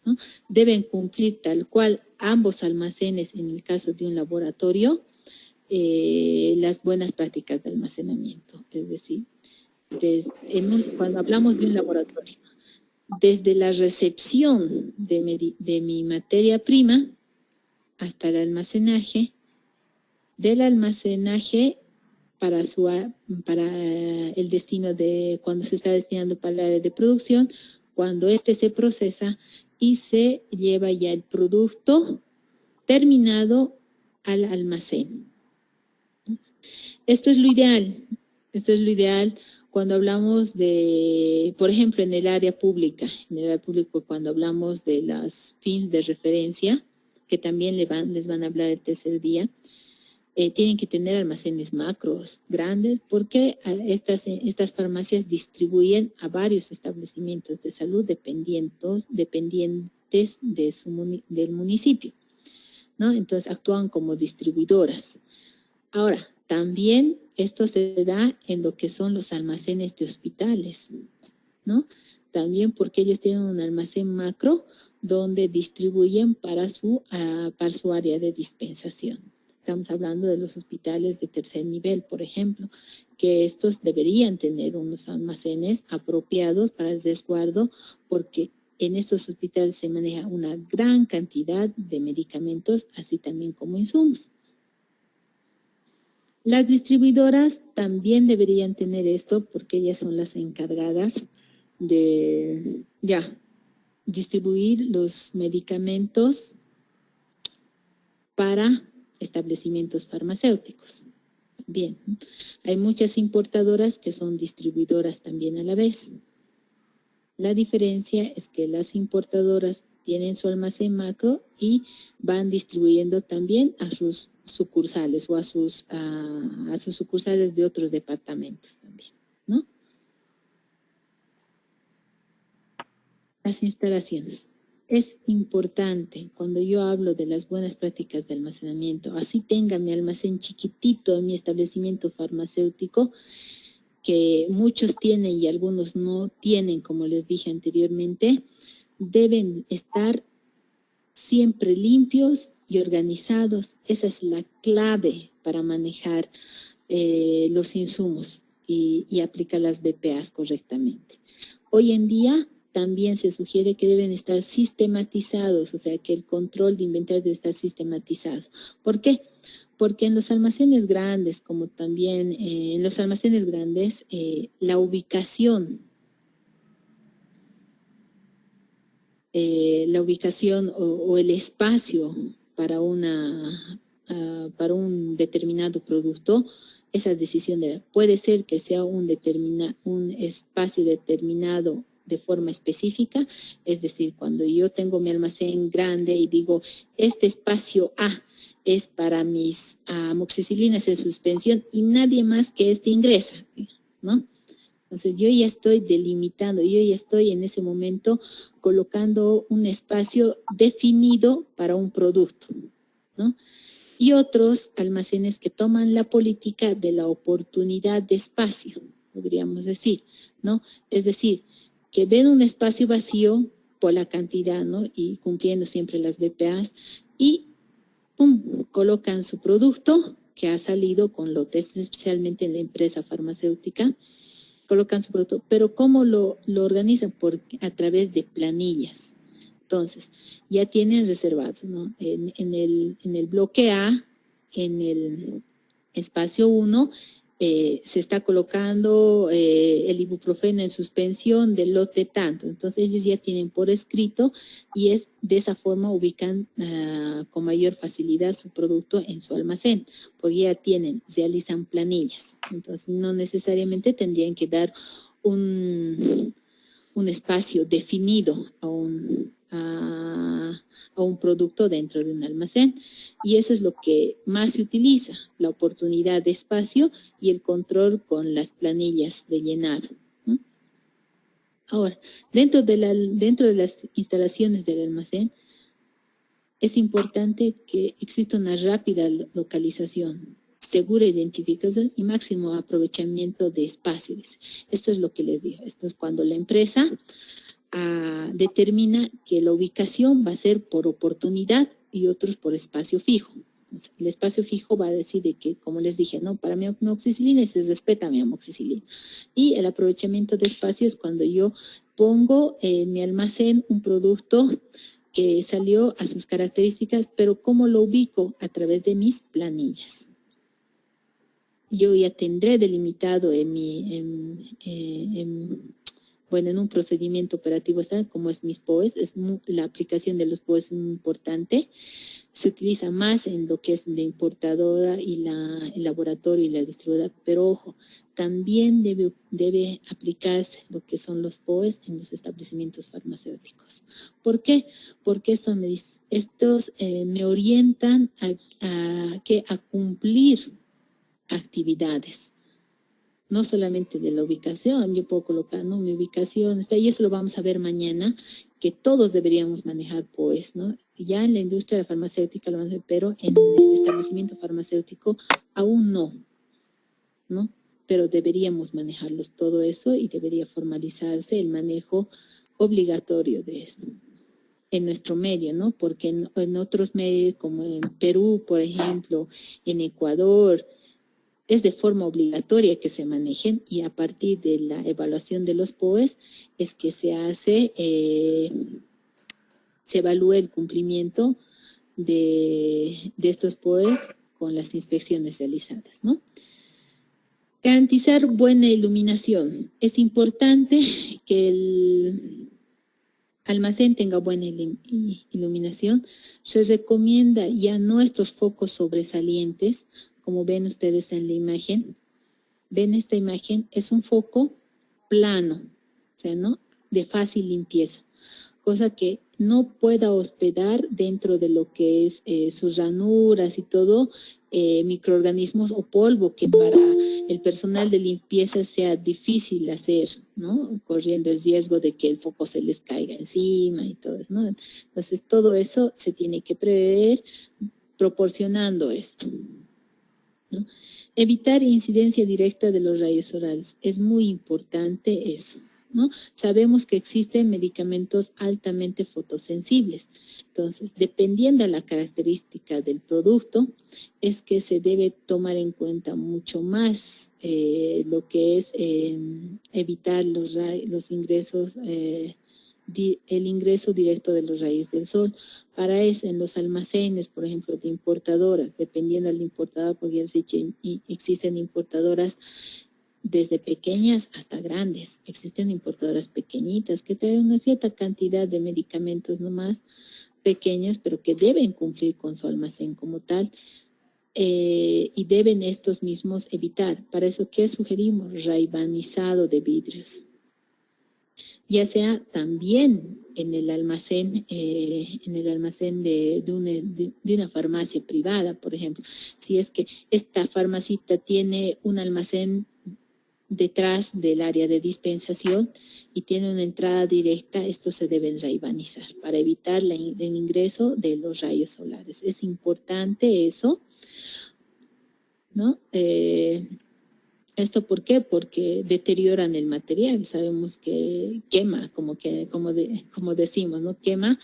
Speaker 2: ¿no? Deben cumplir tal cual ambos almacenes, en el caso de un laboratorio, las buenas prácticas de almacenamiento. Es decir, cuando hablamos de un laboratorio, desde la recepción de mi materia prima hasta el almacenaje, del almacenaje para el destino cuando se está destinando para el área de producción, cuando se procesa y se lleva ya el producto terminado al almacén. Esto es lo ideal cuando hablamos de, por ejemplo, en el área pública, cuando hablamos de las FIMS de referencia, que también les van a hablar el tercer día, tienen que tener almacenes macros grandes, porque estas farmacias distribuyen a varios establecimientos de salud dependientes del municipio, ¿no? Entonces actúan como distribuidoras. Ahora, también esto se da en lo que son los almacenes de hospitales, ¿no? También porque ellos tienen un almacén macro donde distribuyen para su área de dispensación. Estamos hablando de los hospitales de tercer nivel, por ejemplo, que estos deberían tener unos almacenes apropiados para el resguardo, porque en estos hospitales se maneja una gran cantidad de medicamentos, así también como insumos. Las distribuidoras también deberían tener esto, porque ellas son las encargadas de distribuir los medicamentos para establecimientos farmacéuticos. Bien, hay muchas importadoras que son distribuidoras también a la vez. La diferencia es que las importadoras tienen su almacén macro y van distribuyendo también a sus sucursales o a sus sucursales de otros departamentos también, ¿no? Las instalaciones. Es importante cuando yo hablo de las buenas prácticas de almacenamiento, así tenga mi almacén chiquitito en mi establecimiento farmacéutico, que muchos tienen y algunos no tienen, como les dije anteriormente, deben estar siempre limpios y organizados. Esa es la clave para manejar los insumos y aplicar las BPAs correctamente. Hoy en día también se sugiere que deben estar sistematizados, o sea, que el control de inventario debe estar sistematizado. ¿Por qué? Porque en los almacenes grandes, como también en los almacenes grandes, la ubicación la ubicación o el espacio para para un determinado producto, esa decisión puede ser que sea un espacio determinado de forma específica, es decir, cuando yo tengo mi almacén grande y digo, este espacio A es para mis amoxicilinas en suspensión y nadie más que este ingresa, ¿no? Entonces yo ya estoy delimitando, yo ya estoy en ese momento colocando un espacio definido para un producto, ¿no? Y otros almacenes que toman la política de la oportunidad de espacio, podríamos decir, ¿no? Es decir, que ven un espacio vacío por la cantidad, ¿no? Y cumpliendo siempre las BPAs y ¡pum!, colocan su producto que ha salido con lotes, especialmente en la empresa farmacéutica, colocan su producto, pero ¿cómo lo organizan? A través de planillas. Entonces, ya tienen reservados, ¿no? En el bloque A, en el espacio 1, se está colocando el ibuprofeno en suspensión del lote tanto. Entonces, ellos ya tienen por escrito y de esa forma ubican con mayor facilidad su producto en su almacén, porque ya realizan planillas. Entonces, no necesariamente tendrían que dar un espacio definido a un producto dentro de un almacén, y eso es lo que más se utiliza, la oportunidad de espacio y el control con las planillas de llenado, ¿no? Ahora, dentro de las instalaciones del almacén es importante que exista una rápida localización, segura identificación y máximo aprovechamiento de espacios. Esto es lo que les digo. Esto es cuando la empresa determina que la ubicación va a ser por oportunidad y otros por espacio fijo. El espacio fijo va a decir de que, como les dije, no, para mi amoxicilina se respeta mi amoxicilina. Y el aprovechamiento de espacio es cuando yo pongo en mi almacén un producto que salió a sus características, pero ¿cómo lo ubico? A través de mis planillas. Yo ya tendré delimitado en un procedimiento operativo, como es mis POEs, la aplicación de los POEs es muy importante. Se utiliza más en lo que es la importadora y el laboratorio y la distribuidora, pero ojo, también debe aplicarse lo que son los POEs en los establecimientos farmacéuticos. ¿Por qué? Porque estos me orientan a cumplir actividades. No solamente de la ubicación, yo puedo colocar, ¿no?, mi ubicación está, y eso lo vamos a ver mañana, que todos deberíamos manejar POEs, ¿no? Ya en la industria de la farmacéutica lo vamos a ver, pero en el establecimiento farmacéutico aún no, pero deberíamos manejarlos todo eso y debería formalizarse el manejo obligatorio de esto en nuestro medio, ¿no? Porque en otros medios, como en Perú, por ejemplo, en Ecuador, es de forma obligatoria que se manejen, y a partir de la evaluación de los POEs es que se evalúa el cumplimiento de estos POEs con las inspecciones realizadas, ¿no? Garantizar buena iluminación. Es importante que el almacén tenga buena iluminación. Se recomienda ya no estos focos sobresalientes, como ven ustedes en la imagen. Ven esta imagen, es un foco plano, o sea, ¿no?, de fácil limpieza, cosa que no pueda hospedar dentro de lo que es sus ranuras y todo, microorganismos o polvo que para el personal de limpieza sea difícil hacer, ¿no?, corriendo el riesgo de que el foco se les caiga encima y todo eso, ¿no? Entonces todo eso se tiene que prever proporcionando esto, ¿no? Evitar incidencia directa de los rayos orales. Es muy importante eso, ¿no? Sabemos que existen medicamentos altamente fotosensibles. Entonces, dependiendo de la característica del producto, es que se debe tomar en cuenta mucho más lo que es evitar los ingresos, el ingreso directo de los rayos del sol. Para eso, en los almacenes, por ejemplo, de importadoras, dependiendo de la importadora, porque ya se dicho, existen importadoras desde pequeñas hasta grandes. Existen importadoras pequeñitas que traen una cierta cantidad de medicamentos nomás pequeños, pero que deben cumplir con su almacén como tal, y deben estos mismos evitar. Para eso, ¿qué sugerimos? Raibanizado de vidrios. Ya sea también en el almacén de una farmacia privada, por ejemplo. Si es que esta farmacita tiene un almacén detrás del área de dispensación y tiene una entrada directa, estos se deben raibanizar para evitar el ingreso de los rayos solares. Es importante eso, ¿no? ¿Esto por qué? Porque deterioran el material. Sabemos que quema, como decimos, ¿no? Quema,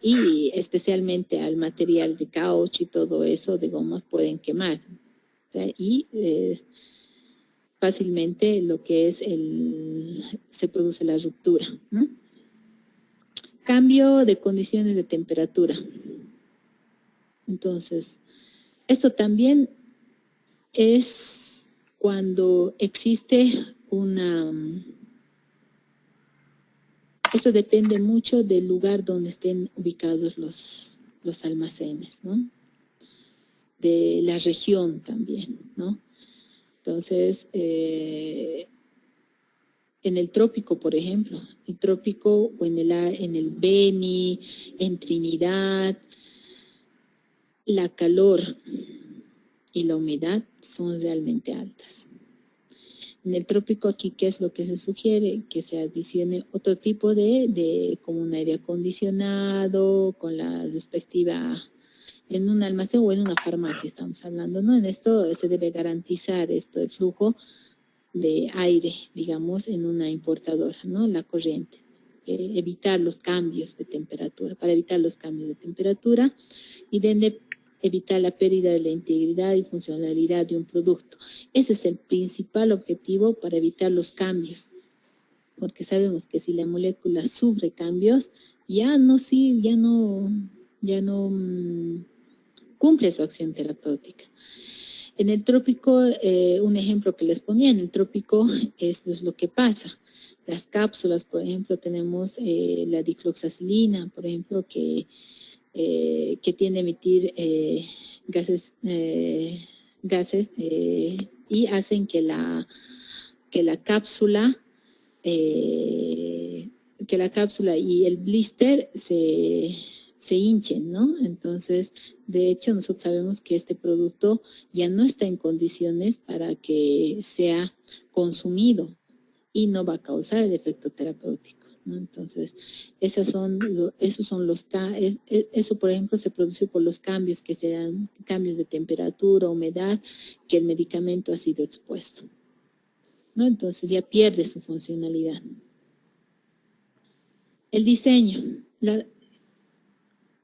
Speaker 2: y especialmente al material de caucho y todo eso, de gomas, pueden quemar. ¿Sí? Y fácilmente lo que es se produce la ruptura, ¿no? Cambio de condiciones de temperatura. Entonces, esto también es cuando existe esto depende mucho del lugar donde estén ubicados los almacenes, ¿no? De la región también, ¿no? Entonces, en el trópico, por ejemplo, el trópico o en el Beni, en Trinidad, la calor y la humedad son realmente altas. En el trópico aquí, ¿qué es lo que se sugiere? Que se adicione otro tipo como un aire acondicionado, con la respectiva, en un almacén o en una farmacia estamos hablando, ¿no? En esto se debe garantizar el flujo de aire, digamos, en una importadora, ¿no? La corriente. Evitar los cambios de temperatura, para evitar los cambios de temperatura y evitar la pérdida de la integridad y funcionalidad de un producto. Ese es el principal objetivo para evitar los cambios, porque sabemos que si la molécula sufre cambios, ya no cumple su acción terapéutica. En el trópico, un ejemplo que les ponía, en el trópico es lo que pasa. Las cápsulas, por ejemplo, tenemos la difloxacilina, por ejemplo, que tiende a emitir gases y hacen que la cápsula y el blister se hinchen, ¿no? Entonces, de hecho, nosotros sabemos que este producto ya no está en condiciones para que sea consumido y no va a causar el efecto terapéutico, ¿no? Entonces, eso, por ejemplo, se produce por los cambios que se dan, cambios de temperatura, humedad, que el medicamento ha sido expuesto, ¿no? Entonces ya pierde su funcionalidad. El diseño.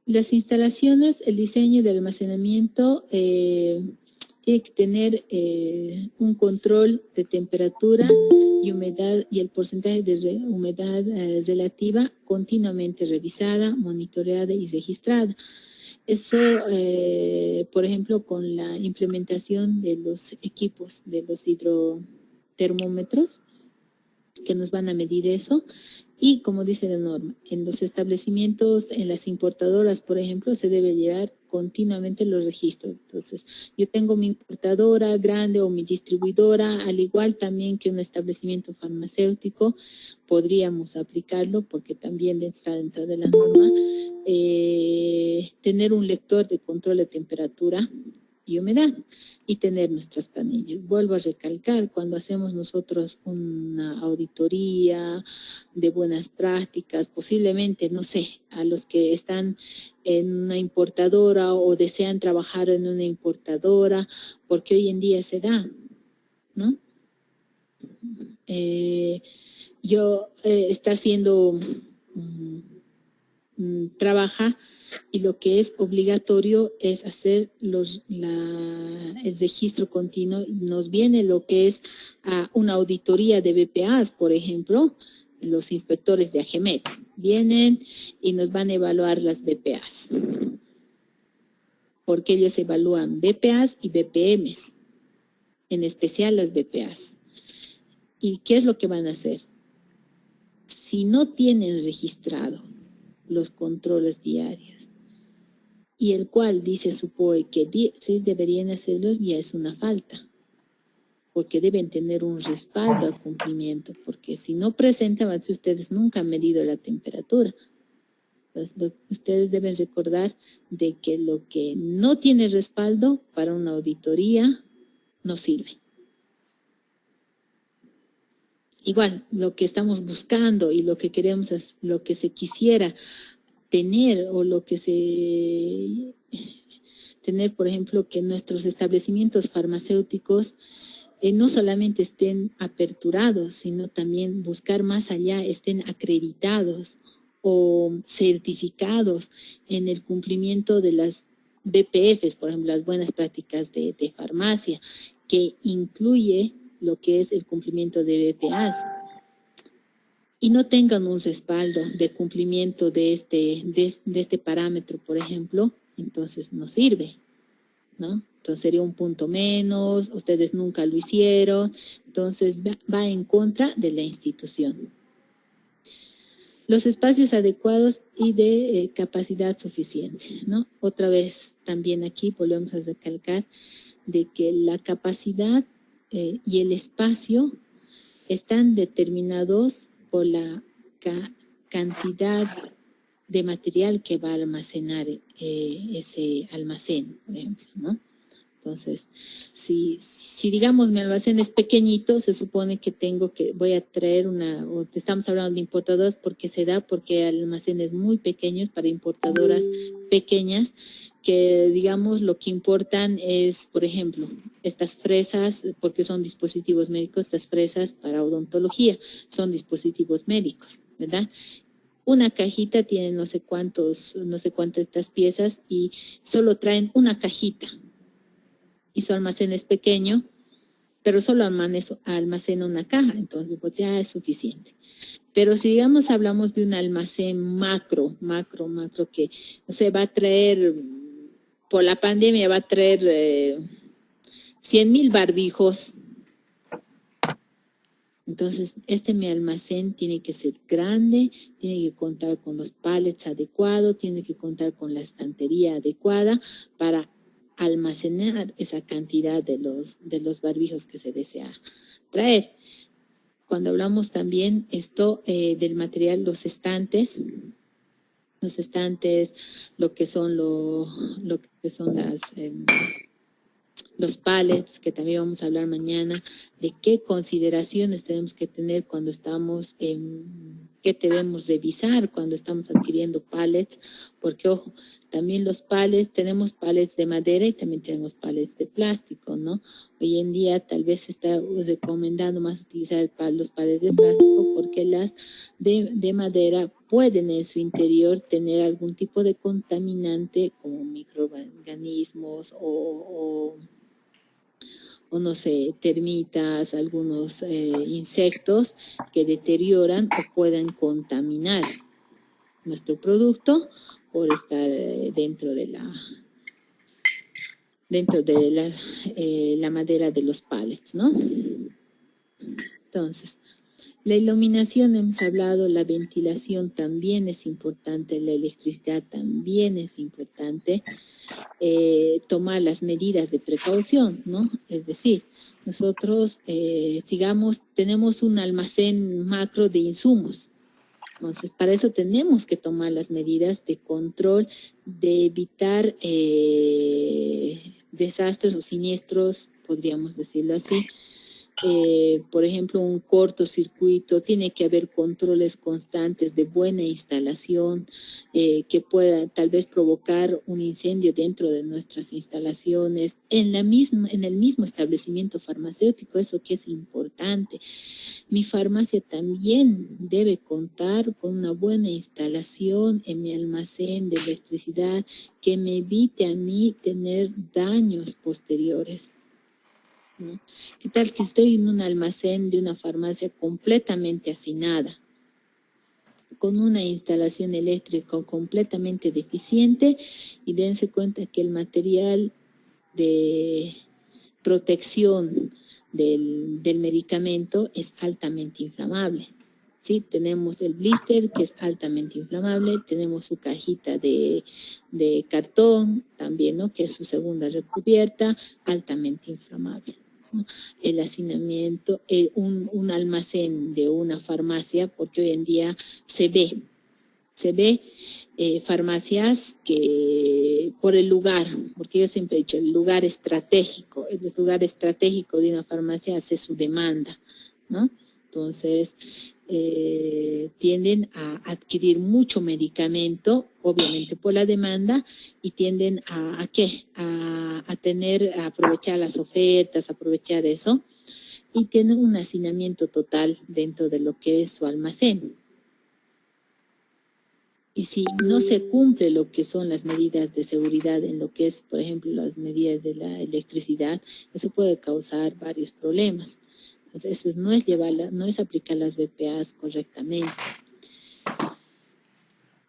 Speaker 2: Las instalaciones, el diseño de almacenamiento tiene que tener un control de temperatura y humedad y el porcentaje de humedad relativa continuamente revisada, monitoreada y registrada. Eso, por ejemplo, con la implementación de los equipos, de los hidrotermómetros, que nos van a medir eso. Y como dice la norma, en los establecimientos, en las importadoras, por ejemplo, se debe llevar continuamente los registros. Entonces, yo tengo mi importadora grande o mi distribuidora, al igual también que un establecimiento farmacéutico, podríamos aplicarlo porque también está dentro de la norma, tener un lector de control de temperatura y humedad y tener nuestras planillas. Vuelvo a recalcar, cuando hacemos nosotros una auditoría de buenas prácticas, posiblemente, no sé, a los que están en una importadora o desean trabajar en una importadora, porque hoy en día se da, ¿no? Está haciendo, trabaja, y lo que es obligatorio es hacer el registro continuo. Nos viene lo que es una auditoría de BPAs, por ejemplo, los inspectores de AGEMET vienen y nos van a evaluar las BPAs, porque ellos evalúan BPAs y BPMs, en especial las BPAs. ¿Y qué es lo que van a hacer? Si no tienen registrado los controles diarios, y el cual dice su POE que sí deberían hacerlos, ya es una falta, porque deben tener un respaldo al cumplimiento, porque si no presentan, si ustedes nunca han medido la temperatura, pues ustedes deben recordar de que lo que no tiene respaldo para una auditoría no sirve. Igual, lo que estamos buscando y lo que queremos, lo que se quisiera tener o lo que se tener, por ejemplo, que nuestros establecimientos farmacéuticos no solamente estén aperturados, sino también buscar más allá, estén acreditados o certificados en el cumplimiento de las BPFs, por ejemplo, las buenas prácticas de farmacia, que incluye lo que es el cumplimiento de BPAs, y no tengan un respaldo de cumplimiento de este parámetro, por ejemplo, entonces no sirve, ¿no? Entonces sería un punto menos, ustedes nunca lo hicieron, entonces va en contra de la institución. Los espacios adecuados y de capacidad suficiente, ¿no? Otra vez, también aquí volvemos a recalcar de que la capacidad y el espacio están determinados por la cantidad de material que va a almacenar ese almacén, por ejemplo, ¿no? Entonces, si digamos mi almacén es pequeñito, se supone que voy a traer o estamos hablando de importadoras porque porque hay almacenes muy pequeños para importadoras pequeñas, que digamos lo que importan es, por ejemplo, estas fresas, porque son dispositivos médicos, estas fresas para odontología, son dispositivos médicos, ¿verdad? Una cajita tiene no sé cuántas estas piezas y solo traen una cajita. Y su almacén es pequeño, pero solo almacena una caja, entonces pues ya es suficiente. Pero si digamos hablamos de un almacén macro, que va a traer, por la pandemia va a traer 100,000 barbijos, entonces mi almacén tiene que ser grande, tiene que contar con los pallets adecuados, tiene que contar con la estantería adecuada para almacenar esa cantidad de los barbijos que se desea traer. Cuando hablamos también del material, los estantes, lo que son los pallets, que también vamos a hablar mañana, de qué consideraciones tenemos que tener cuando estamos qué debemos revisar cuando estamos adquiriendo pallets, porque ojo, también los pallets, tenemos pallets de madera y también tenemos pallets de plástico, ¿no? Hoy en día tal vez se está recomendando más utilizar los pallets de plástico porque las de madera pueden en su interior tener algún tipo de contaminante como microorganismos o no sé, termitas, algunos insectos que deterioran o puedan contaminar nuestro producto por estar dentro de la madera de los pallets, ¿no? Entonces, la iluminación hemos hablado, la ventilación también es importante, la electricidad también es importante, tomar las medidas de precaución, ¿no? Es decir, nosotros, tenemos un almacén macro de insumos. Entonces, para eso tenemos que tomar las medidas de control, de evitar desastres o siniestros, podríamos decirlo así. Por ejemplo, un cortocircuito, tiene que haber controles constantes de buena instalación que pueda tal vez provocar un incendio dentro de nuestras instalaciones, en el mismo establecimiento farmacéutico, eso que es importante. Mi farmacia también debe contar con una buena instalación en mi almacén de electricidad que me evite a mí tener daños posteriores, ¿no? ¿Qué tal que estoy en un almacén de una farmacia completamente hacinada, con una instalación eléctrica completamente deficiente, y dense cuenta que el material de protección del medicamento es altamente inflamable. Sí, tenemos el blister que es altamente inflamable, tenemos su cajita de cartón también, ¿no? Que es su segunda recubierta, altamente inflamable, ¿no? El hacinamiento, un almacén de una farmacia, porque hoy en día se ve farmacias que por el lugar, porque yo siempre he dicho, el lugar estratégico de una farmacia hace su demanda, ¿no? Entonces, tienden a adquirir mucho medicamento, obviamente por la demanda, y tienden a aprovechar las ofertas, aprovechar eso, y tienen un hacinamiento total dentro de lo que es su almacén. Y si no se cumple lo que son las medidas de seguridad en lo que es, por ejemplo, las medidas de la electricidad, eso puede causar varios problemas. Entonces, eso no es aplicar las BPAs correctamente.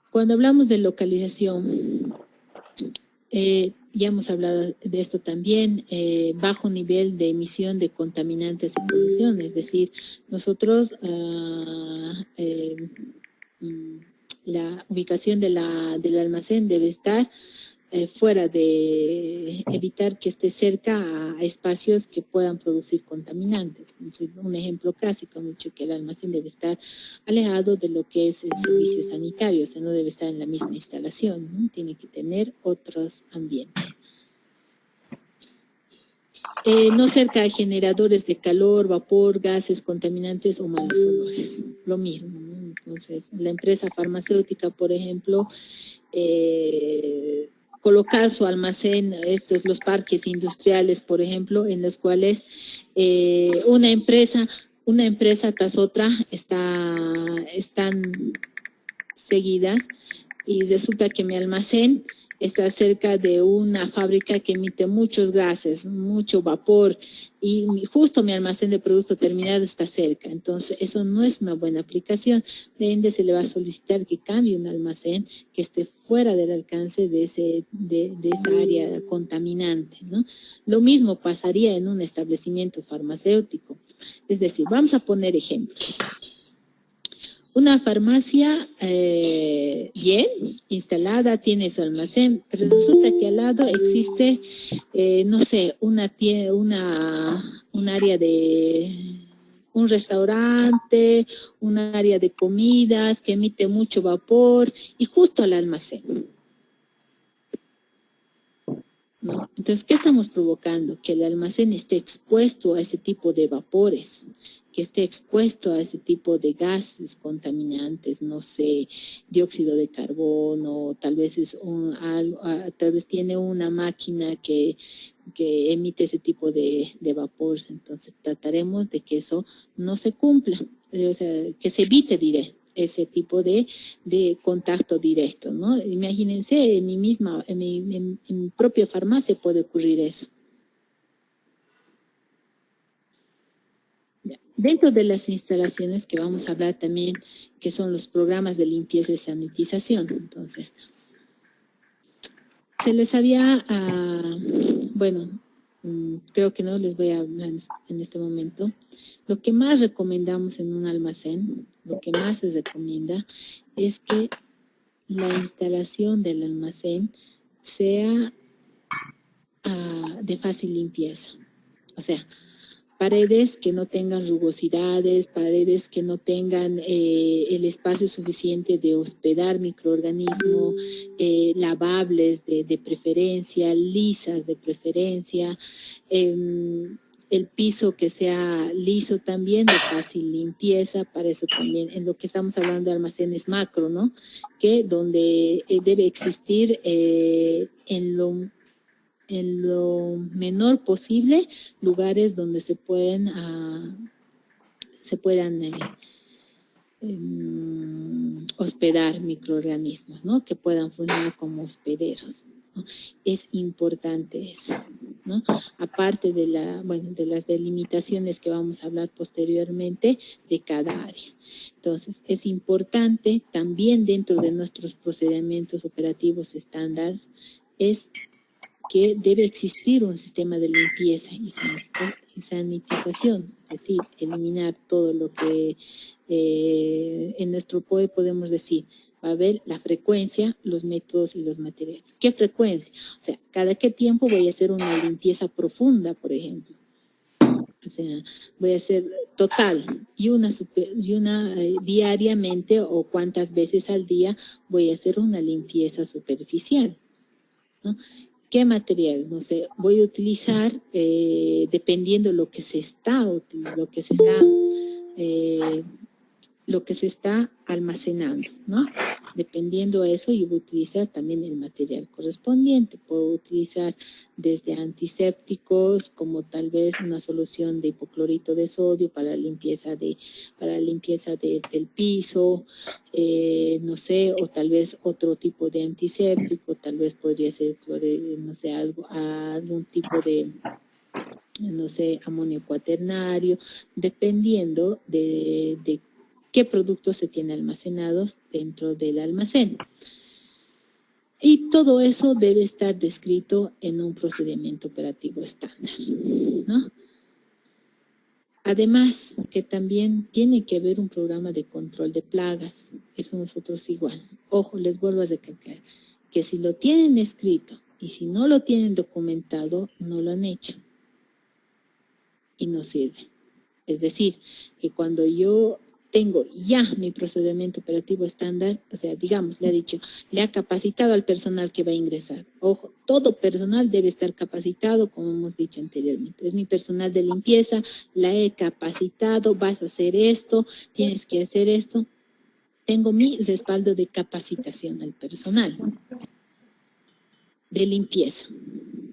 Speaker 2: Cuando hablamos de localización, ya hemos hablado de esto también, bajo nivel de emisión de contaminantes y polución, es decir, nosotros la ubicación del almacén debe estar fuera de evitar que esté cerca a espacios que puedan producir contaminantes. Un ejemplo clásico, hemos dicho que el almacén debe estar alejado de lo que es el servicio sanitario, o sea, no debe estar en la misma instalación, ¿no? Tiene que tener otros ambientes. No cerca de generadores de calor, vapor, gases, contaminantes o malos olores. Lo mismo, ¿no? Entonces, la empresa farmacéutica, por ejemplo, colocar su almacén, los parques industriales, por ejemplo, en los cuales una empresa tras otra están seguidas, y resulta que mi almacén está cerca de una fábrica que emite muchos gases, mucho vapor, y justo mi almacén de producto terminado está cerca. Entonces, eso no es una buena aplicación. De ende, se le va a solicitar que cambie un almacén que esté fuera del alcance de esa área contaminante, ¿no? Lo mismo pasaría en un establecimiento farmacéutico. Es decir, vamos a poner ejemplos. Una farmacia bien instalada, tiene su almacén, pero resulta que al lado existe, no sé, un área de un restaurante, un área de comidas que emite mucho vapor, y justo al almacén, ¿no? Entonces, ¿qué estamos provocando? Que el almacén esté expuesto a ese tipo de vapores, que esté expuesto a ese tipo de gases contaminantes, no sé, dióxido de carbono, tal vez tal vez tiene una máquina que emite ese tipo de vapor. Entonces trataremos de que eso no se cumpla, o sea, que se evite, diré, ese tipo de contacto directo, ¿no? Imagínense, en mi propia farmacia puede ocurrir eso. Dentro de las instalaciones que vamos a hablar también, que son los programas de limpieza y sanitización. Entonces, se les había, bueno, creo que no les voy a hablar en este momento. Lo que más recomendamos en un almacén, lo que más se recomienda, es que la instalación del almacén sea de fácil limpieza. O sea, paredes que no tengan rugosidades, paredes que no tengan el espacio suficiente de hospedar microorganismos, lavables de preferencia, lisas de preferencia, el piso que sea liso también, de fácil limpieza. Para eso también, en lo que estamos hablando de almacenes macro, ¿no? Que donde debe existir en lo menor posible lugares donde se puedan hospedar microorganismos, ¿no? Que puedan funcionar como hospederos, ¿no? Es importante eso, ¿no? Aparte de las delimitaciones que vamos a hablar posteriormente de cada área. Entonces, es importante también dentro de nuestros procedimientos operativos estándares, es que debe existir un sistema de limpieza y sanitización, es decir, eliminar todo lo que en nuestro POE podemos decir, va a haber la frecuencia, los métodos y los materiales. ¿Qué frecuencia? O sea, ¿cada qué tiempo voy a hacer una limpieza profunda, por ejemplo? O sea, voy a hacer total y una diariamente o cuántas veces al día voy a hacer una limpieza superficial, ¿no? ¿Qué materiales? No sé, voy a utilizar dependiendo lo que se está almacenando, ¿no? Dependiendo de eso, yo voy a utilizar también el material correspondiente. Puedo utilizar desde antisépticos, como tal vez una solución de hipoclorito de sodio para la limpieza del piso, no sé, o tal vez otro tipo de antiséptico, tal vez podría ser, no sé, algún tipo de, no sé, amonio cuaternario, dependiendo de qué productos se tienen almacenados dentro del almacén. Y todo eso debe estar descrito en un procedimiento operativo estándar, ¿no? Además, que también tiene que haber un programa de control de plagas. Eso nosotros igual. Ojo, les vuelvo a recalcar que si lo tienen escrito y si no lo tienen documentado, no lo han hecho. Y no sirve. Es decir, que cuando yo tengo ya mi procedimiento operativo estándar, o sea, digamos, le ha capacitado al personal que va a ingresar. Ojo, todo personal debe estar capacitado, como hemos dicho anteriormente. Es mi personal de limpieza, la he capacitado, vas a hacer esto, tienes que hacer esto. Tengo mi respaldo de capacitación al personal de limpieza,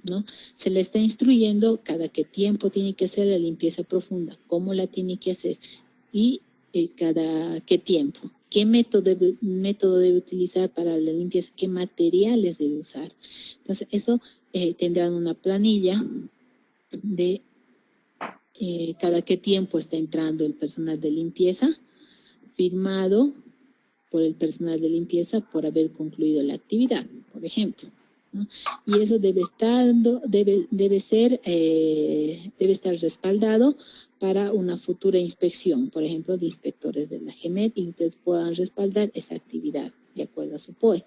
Speaker 2: ¿no? Se le está instruyendo cada qué tiempo tiene que hacer la limpieza profunda, cómo la tiene que hacer y cada qué tiempo, qué método debe utilizar para la limpieza, qué materiales debe usar. Entonces, eso tendrán una planilla de cada qué tiempo está entrando el personal de limpieza, firmado por el personal de limpieza por haber concluido la actividad, por ejemplo, ¿no? Y eso debe estar respaldado para una futura inspección, por ejemplo, de inspectores de la GEMET, y ustedes puedan respaldar esa actividad de acuerdo a su POE.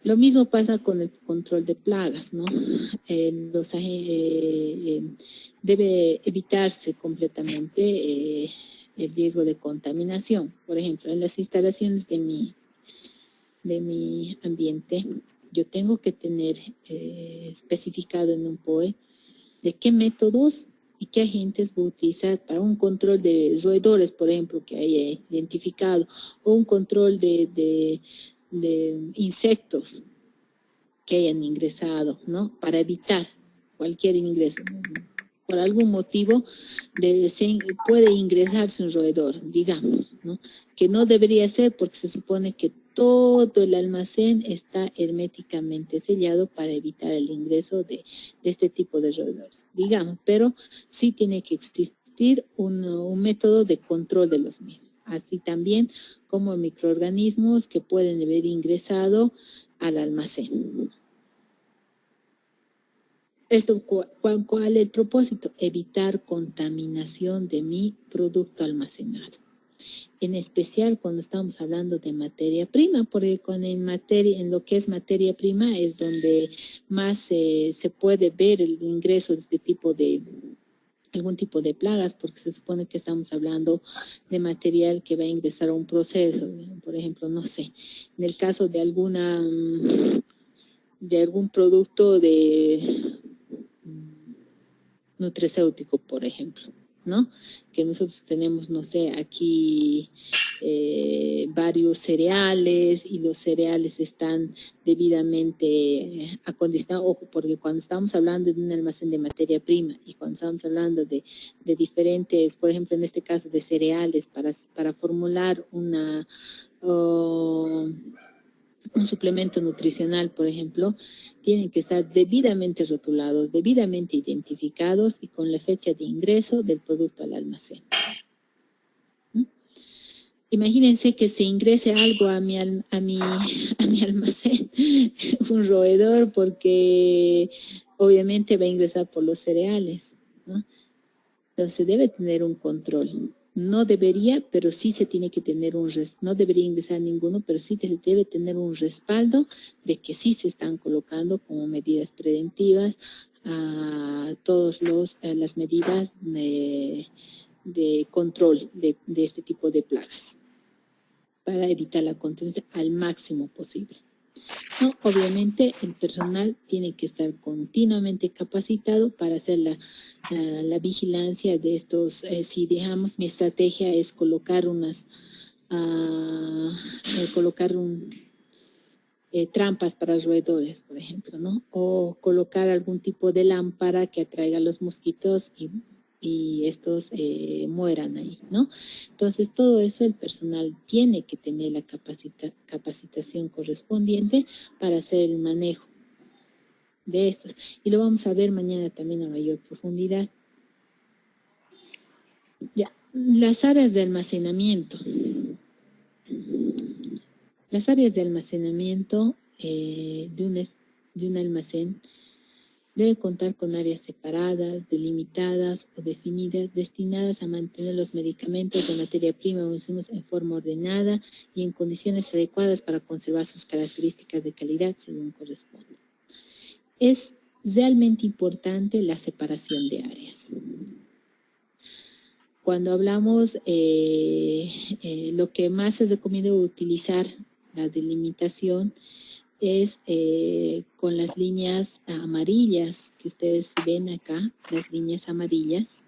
Speaker 2: Lo mismo pasa con el control de plagas, ¿no? Debe evitarse completamente el riesgo de contaminación. Por ejemplo, en las instalaciones de mi ambiente, yo tengo que tener especificado en un POE de qué métodos y qué agentes voy a utilizar para un control de roedores, por ejemplo, que haya identificado, o un control de insectos que hayan ingresado, ¿no? Para evitar cualquier ingreso. Por algún motivo puede ingresarse un roedor, digamos, ¿no? Que no debería ser porque se supone que todo el almacén está herméticamente sellado para evitar el ingreso de este tipo de roedores, digamos, pero sí tiene que existir un método de control de los mismos, así también como microorganismos que pueden haber ingresado al almacén. ¿Cuál es el propósito? Evitar contaminación de mi producto almacenado. En especial cuando estamos hablando de materia prima, porque en lo que es materia prima es donde más se puede ver el ingreso de algún tipo de plagas, porque se supone que estamos hablando de material que va a ingresar a un proceso, por ejemplo, no sé, en el caso de algún producto nutracéutico, por ejemplo, ¿no? Que nosotros tenemos, no sé, aquí varios cereales y los cereales están debidamente acondicionados. Ojo, porque cuando estamos hablando de un almacén de materia prima y cuando estamos hablando de diferentes, por ejemplo, en este caso de cereales, para formular un suplemento nutricional, por ejemplo, tienen que estar debidamente rotulados, debidamente identificados y con la fecha de ingreso del producto al almacén. ¿Mm? Imagínense que se ingrese algo a mi almacén un roedor porque obviamente va a ingresar por los cereales, ¿no? Entonces debe tener un control. No debería, pero sí se tiene que tener no debería ingresar ninguno, pero sí se debe tener un respaldo de que sí se están colocando como medidas preventivas a todas las medidas de control de este tipo de plagas para evitar la contaminación al máximo posible. No, obviamente el personal tiene que estar continuamente capacitado para hacer la vigilancia de estos. Si digamos mi estrategia es colocar trampas para roedores, por ejemplo, ¿no? O colocar algún tipo de lámpara que atraiga a los mosquitos y estos mueran ahí, ¿no? Entonces, todo eso el personal tiene que tener la capacitación correspondiente para hacer el manejo de estos. Y lo vamos a ver mañana también a mayor profundidad. Ya, las áreas de almacenamiento. Las áreas de almacenamiento de un almacén debe contar con áreas separadas, delimitadas o definidas, destinadas a mantener los medicamentos de materia prima o insumos en forma ordenada y en condiciones adecuadas para conservar sus características de calidad según corresponde. Es realmente importante la separación de áreas. Cuando hablamos, lo que más se recomienda utilizar la delimitación es con las líneas amarillas que ustedes ven acá, las líneas amarillas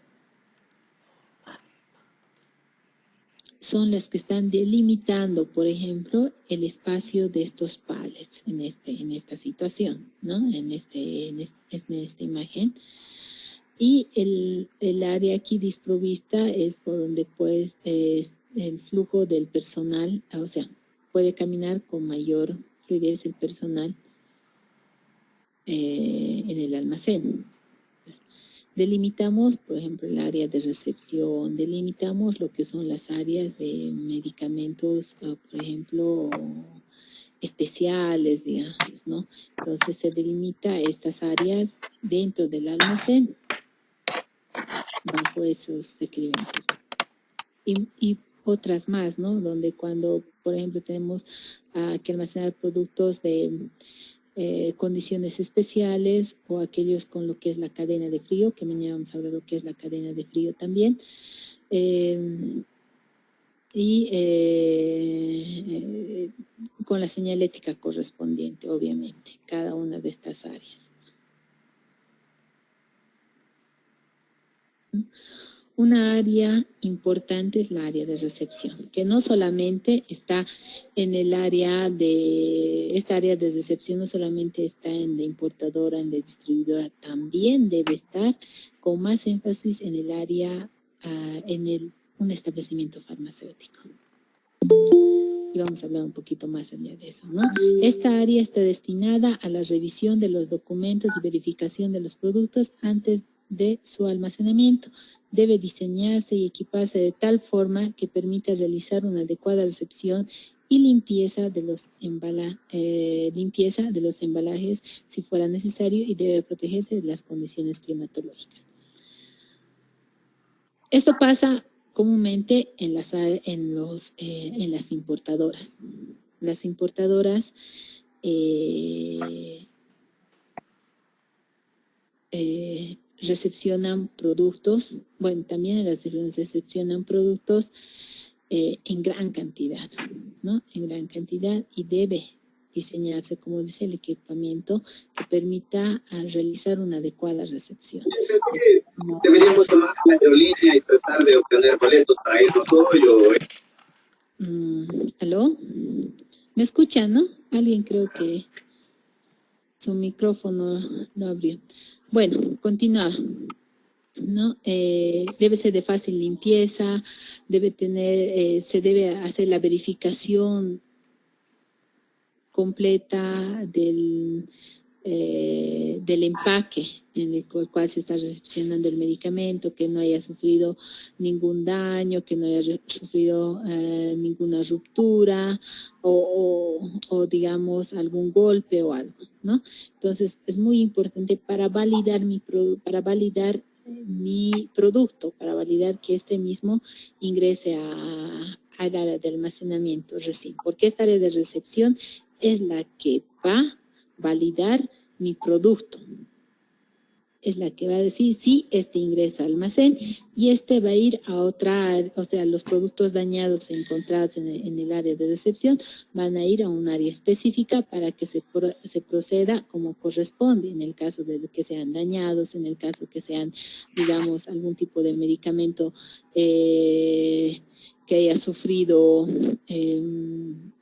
Speaker 2: son las que están delimitando, por ejemplo, el espacio de estos pallets en esta situación, ¿no? En esta imagen. Y el área aquí desprovista es por donde pues el flujo del personal, o sea, puede caminar con mayor fluidez el personal en el almacén. Delimitamos, por ejemplo, el área de recepción, delimitamos lo que son las áreas de medicamentos, por ejemplo, especiales, digamos, ¿no? Entonces se delimita estas áreas dentro del almacén bajo esos requerimientos. Y otras más, ¿no? Donde cuando, por ejemplo, tenemos que almacenar productos de condiciones especiales o aquellos con lo que es la cadena de frío, que mañana vamos a hablar de lo que es la cadena de frío también. Con la señalética correspondiente, obviamente, cada una de estas áreas. Una área importante es la área de recepción, que no solamente está en el área esta área de recepción no solamente está en la importadora, en la distribuidora, también debe estar con más énfasis en el área, un establecimiento farmacéutico. Y vamos a hablar un poquito más allá de eso, ¿no? Esta área está destinada a la revisión de los documentos y verificación de los productos antes de su almacenamiento. Debe diseñarse y equiparse de tal forma que permita realizar una adecuada recepción y limpieza de los embalajes si fuera necesario y debe protegerse de las condiciones climatológicas. Esto pasa comúnmente en las importadoras. Las importadoras recepcionan productos, bueno, también en las recepcionan productos en gran cantidad, ¿no? En gran cantidad, y debe diseñarse, como dice, el equipamiento que permita realizar una adecuada recepción.
Speaker 1: Deberíamos tomar la aerolínea y tratar de obtener boletos para irnos hoy
Speaker 2: ¿Aló? ¿Me escuchan, no? Alguien creo que su micrófono no abrió. Bueno, continúa, ¿no? Debe ser de fácil limpieza, se debe hacer la verificación completa del empaque en el cual se está recepcionando el medicamento, que no haya sufrido ningún daño, que no haya sufrido ninguna ruptura o digamos algún golpe o algo, ¿no? Entonces es muy importante para validar mi producto, para validar que este mismo ingrese al área de almacenamiento recién, porque esta área de recepción es la que va a validar mi producto. Es la que va a decir si este ingresa al almacén y este va a ir a otra área, o sea, los productos dañados encontrados en el área de recepción van a ir a un área específica para que se proceda como corresponde, en el caso de que sean dañados, en el caso que sean, digamos, algún tipo de medicamento que haya sufrido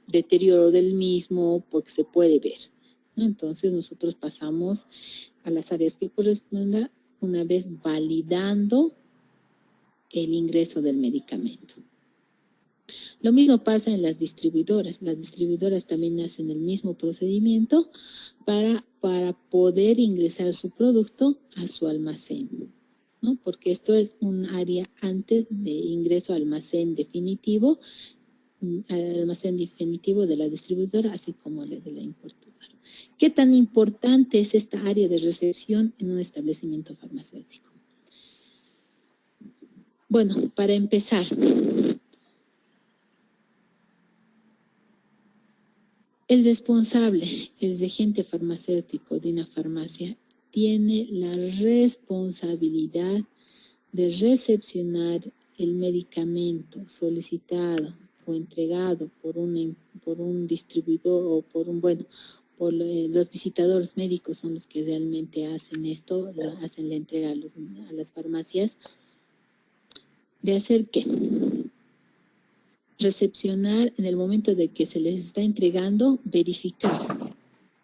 Speaker 2: deterioro del mismo, porque se puede ver, ¿no? Entonces nosotros pasamos a las áreas que corresponda una vez validando el ingreso del medicamento. Lo mismo pasa en las distribuidoras. Las distribuidoras también hacen el mismo procedimiento para poder ingresar su producto a su almacén, ¿no? Porque esto es un área antes de ingreso al almacén definitivo de la distribuidora, así como de la importadora. ¿Qué tan importante es esta área de recepción en un establecimiento farmacéutico? Bueno, para empezar, el responsable, el regente farmacéutico de una farmacia, tiene la responsabilidad de recepcionar el medicamento solicitado o entregado por un distribuidor o por los visitadores médicos son los que realmente hacen esto, hacen la entrega a las farmacias, de hacer ¿qué? Recepcionar en el momento de que se les está entregando, verificar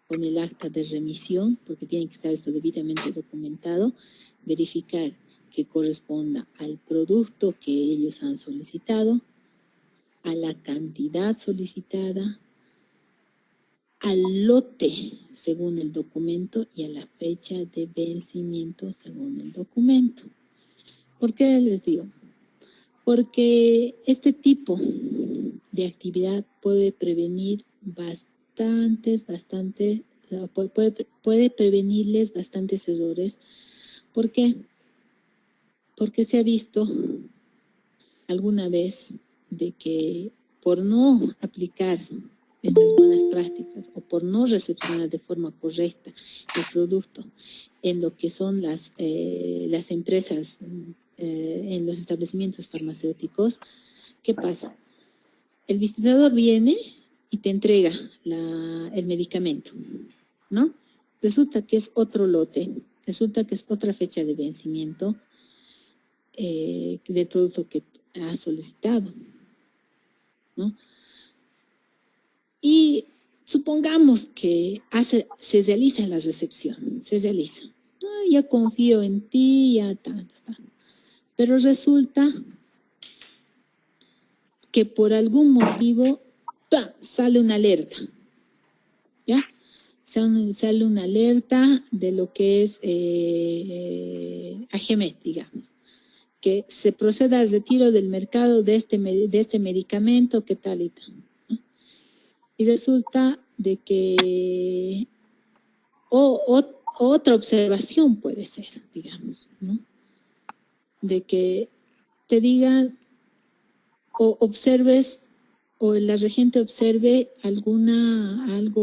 Speaker 2: con el acta de remisión, porque tiene que estar esto debidamente documentado, verificar que corresponda al producto que ellos han solicitado, a la cantidad solicitada, al lote según el documento y a la fecha de vencimiento según el documento. ¿Por qué les digo? Porque este tipo de actividad puede prevenir puede prevenirles bastantes errores. ¿Por qué? Porque se ha visto alguna vez de que por no aplicar estas buenas prácticas o por no recepcionar de forma correcta el producto en lo que son las empresas, en los establecimientos farmacéuticos, ¿qué pasa? El visitador viene y te entrega el medicamento, ¿no? Resulta que es otro lote, resulta que es otra fecha de vencimiento del producto que ha solicitado, ¿no? Y supongamos que se realiza la recepción, se realiza. Ya confío en ti, ya ta. Pero resulta que por algún motivo sale una alerta, ¿ya? Sale una alerta de lo que es AGMET, digamos, que se proceda al retiro del mercado de este medicamento, ¿qué tal y tal? ¿No? Y resulta de que otra observación puede ser, digamos, ¿no? De que te digan o observes o la regente observe algo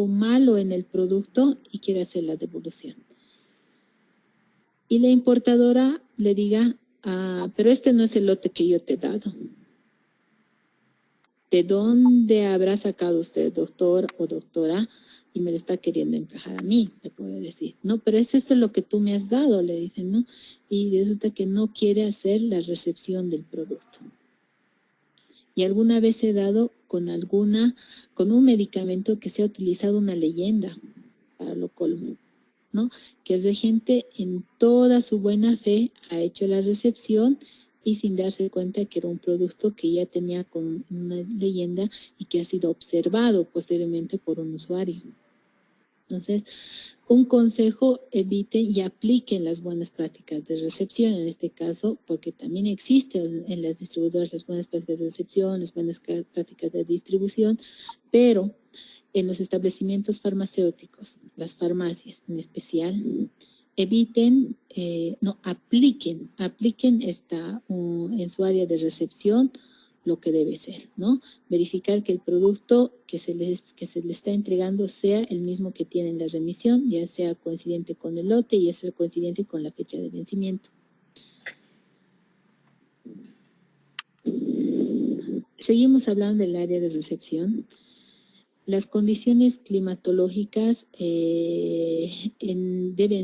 Speaker 2: malo en el producto y quiere hacer la devolución. Y la importadora le diga, pero este no es el lote que yo te he dado. ¿De dónde habrá sacado usted, doctor o doctora? Y me lo está queriendo encajar a mí, le puedo decir. No, pero es esto lo que tú me has dado, le dicen, ¿no? Y resulta que no quiere hacer la recepción del producto. Y alguna vez he dado con un medicamento que se ha utilizado una leyenda para lo colmo, ¿no? Que es de gente en toda su buena fe ha hecho la recepción y sin darse cuenta que era un producto que ya tenía con una leyenda y que ha sido observado posteriormente por un usuario. Entonces, Un consejo: eviten y apliquen las buenas prácticas de recepción, en este caso, porque también existen en las distribuidoras las buenas prácticas de recepción, las buenas prácticas de distribución, pero en los establecimientos farmacéuticos, las farmacias en especial, eviten, apliquen en su área de recepción lo que debe ser, ¿no? Verificar que el producto que se les está entregando sea el mismo que tiene en la remisión, ya sea coincidente con el lote y ya sea coincidente con la fecha de vencimiento. Seguimos hablando del área de recepción. Las condiciones climatológicas deben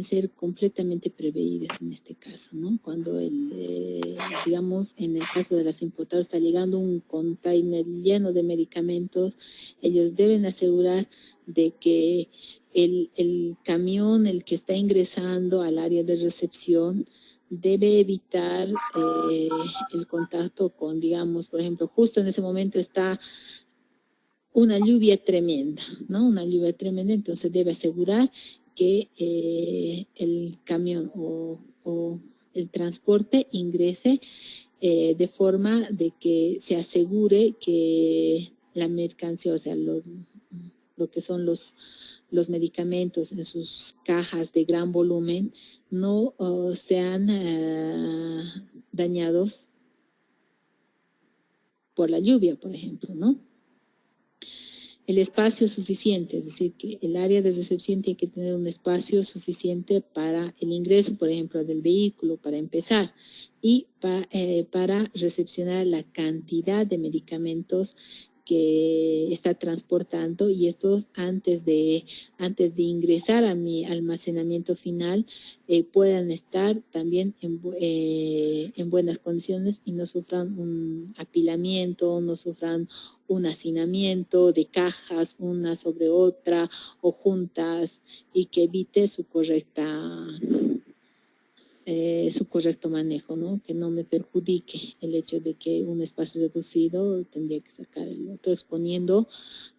Speaker 2: ser completamente preveídas en este caso, ¿no? Cuando, digamos, en el caso de las importadoras está llegando un container lleno de medicamentos, ellos deben asegurar de que el camión, el que está ingresando al área de recepción, debe evitar el contacto con, digamos, por ejemplo, justo en ese momento está una lluvia tremenda, ¿no? Una lluvia tremenda, entonces debe asegurar que el camión o el transporte ingrese de forma de que se asegure que la mercancía, o sea, lo que son los medicamentos en sus cajas de gran volumen, no sean dañados por la lluvia, por ejemplo, ¿no? El espacio suficiente, es decir, que el área de recepción tiene que tener un espacio suficiente para el ingreso, por ejemplo, del vehículo, para empezar, y para recepcionar la cantidad de medicamentos que está transportando, y estos antes de ingresar a mi almacenamiento final puedan estar también en buenas condiciones y no sufran un apilamiento, no sufran un hacinamiento de cajas una sobre otra o juntas, y que evite su correcto manejo, ¿no? Que no me perjudique el hecho de que un espacio reducido tendría que sacar el otro, exponiendo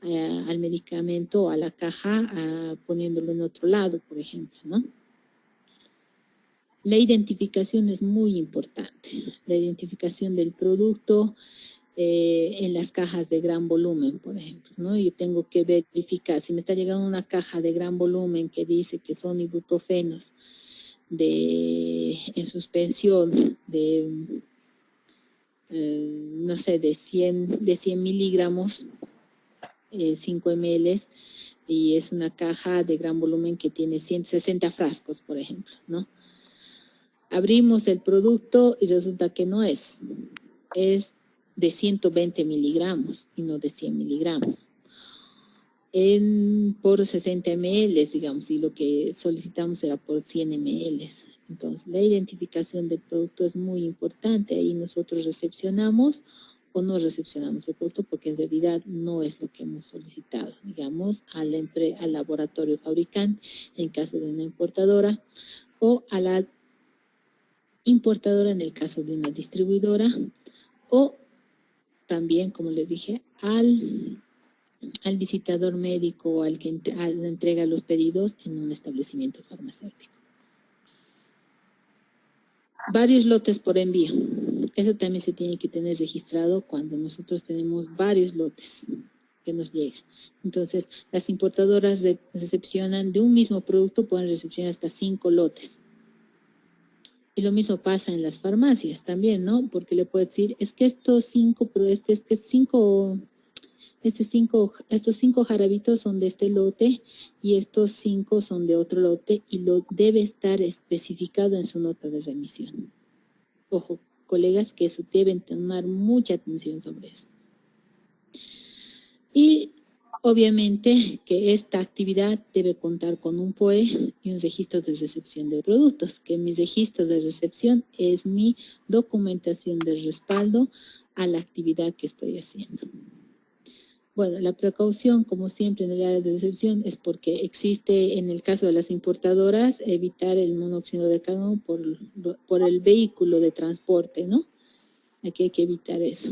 Speaker 2: al medicamento o a la caja, poniéndolo en otro lado, por ejemplo, ¿no? La identificación es muy importante, la identificación del producto en las cajas de gran volumen, por ejemplo, ¿no? Yo tengo que verificar, si me está llegando una caja de gran volumen que dice que son ibuprofenos en suspensión de, no sé, de 100 miligramos, 5 ml, y es una caja de gran volumen que tiene 160 frascos, por ejemplo, ¿no? Abrimos el producto y resulta que no es de 120 miligramos y no de 100 miligramos. Por 60 ml, digamos, y lo que solicitamos era por 100 ml. Entonces, la identificación del producto es muy importante. Ahí nosotros recepcionamos o no recepcionamos el producto, porque en realidad no es lo que hemos solicitado, digamos, al laboratorio fabricante, en caso de una importadora, o a la importadora en el caso de una distribuidora, o también, como les dije, al visitador médico o al que entrega los pedidos en un establecimiento farmacéutico. Varios lotes por envío. Eso también se tiene que tener registrado cuando nosotros tenemos varios lotes que nos llegan. Entonces, las importadoras recepcionan de un mismo producto, pueden recepcionar hasta 5 lotes. Y lo mismo pasa en las farmacias también, ¿no? Porque le puede decir, es que estos 5 jarabitos son de este lote y estos 5 son de otro lote, y lo debe estar especificado en su nota de remisión. Ojo, colegas, que eso deben tomar mucha atención sobre eso. Y obviamente que esta actividad debe contar con un POE y un registro de recepción de productos, que mi registro de recepción es mi documentación de respaldo a la actividad que estoy haciendo. Bueno, la precaución, como siempre en el área de recepción, es porque existe, en el caso de las importadoras, evitar el monóxido de carbono por el vehículo de transporte, ¿no? Aquí hay que evitar eso.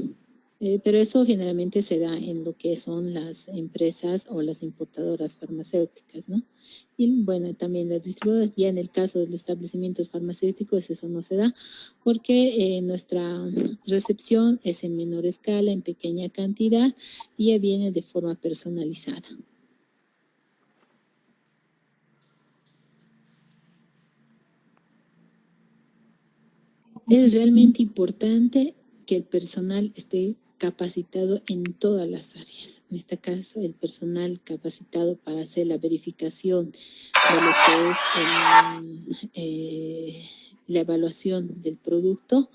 Speaker 2: Pero eso generalmente se da en lo que son las empresas o las importadoras farmacéuticas, ¿no? Y bueno, también las distribuidoras, ya en el caso de los establecimientos farmacéuticos eso no se da porque nuestra recepción es en menor escala, en pequeña cantidad y ya viene de forma personalizada. Es realmente importante que el personal esté capacitado en todas las áreas. En este caso, el personal capacitado para hacer la verificación de lo que es la evaluación del producto,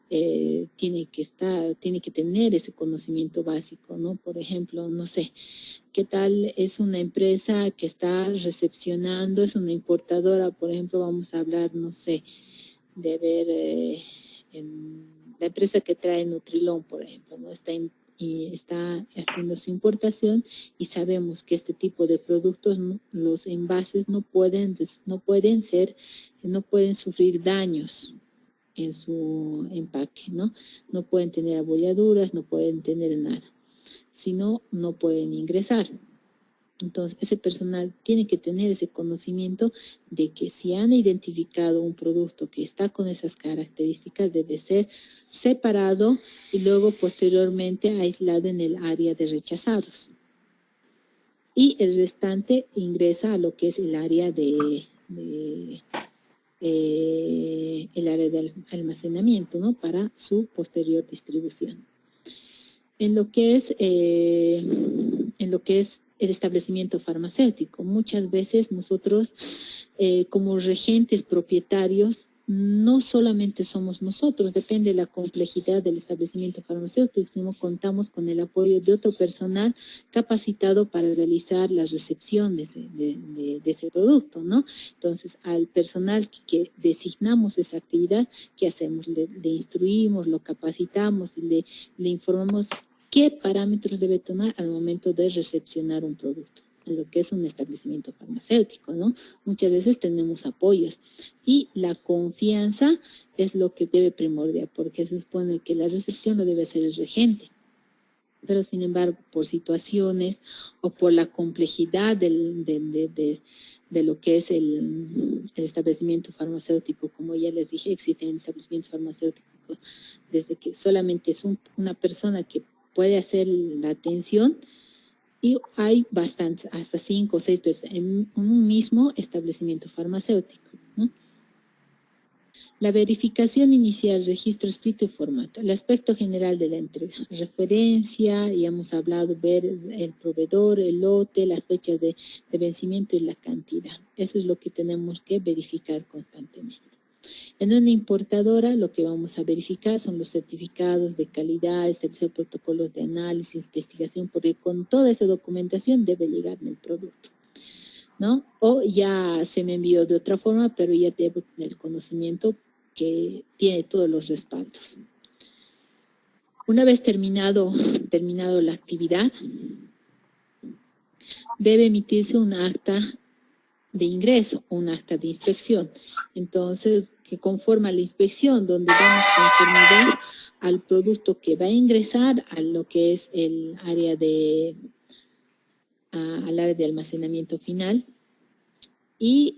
Speaker 2: tiene que tener ese conocimiento básico, ¿no? Por ejemplo, no sé, ¿qué tal es una empresa que está recepcionando, es una importadora, por ejemplo, vamos a hablar, no sé, de ver en la empresa que trae Nutrilón, por ejemplo, ¿no? Está haciendo su importación y sabemos que este tipo de productos, ¿no? Los envases no pueden sufrir daños en su empaque, ¿no? No pueden tener abolladuras, no pueden tener nada, si no, no pueden ingresar. Entonces, ese personal tiene que tener ese conocimiento de que si han identificado un producto que está con esas características, debe ser separado y luego posteriormente aislado en el área de rechazados. Y el restante ingresa a lo que es el área de almacenamiento, ¿no? Para su posterior distribución. En lo que es el establecimiento farmacéutico, muchas veces nosotros como regentes propietarios no solamente somos nosotros, depende de la complejidad del establecimiento farmacéutico, sino contamos con el apoyo de otro personal capacitado para realizar la recepción de ese producto, ¿no? Entonces, al personal que designamos esa actividad, ¿qué hacemos? Le instruimos, lo capacitamos y le informamos qué parámetros debe tomar al momento de recepcionar un producto, en lo que es un establecimiento farmacéutico, ¿no? Muchas veces tenemos apoyos y la confianza es lo que debe primordial, porque se supone que la recepción lo debe hacer el regente. Pero sin embargo, por situaciones o por la complejidad de lo que es el establecimiento farmacéutico, como ya les dije, existen establecimientos farmacéuticos desde que solamente es una persona que puede hacer la atención y hay bastantes, hasta 5 o 6 personas en un mismo establecimiento farmacéutico, ¿no? La verificación inicial, registro escrito y formato. El aspecto general de la entrega. Referencia, ya hemos hablado, ver el proveedor, el lote, las fechas de vencimiento y la cantidad. Eso es lo que tenemos que verificar constantemente. En una importadora lo que vamos a verificar son los certificados de calidad, establecer protocolos de análisis, investigación, porque con toda esa documentación debe llegarme el producto, ¿no? O ya se me envió de otra forma, pero ya debo tener el conocimiento que tiene todos los respaldos. Una vez terminado la actividad, debe emitirse un acta de ingreso, un acta de inspección. Entonces, que conforma la inspección, donde damos conformidad al producto que va a ingresar a lo que es el área al área de almacenamiento final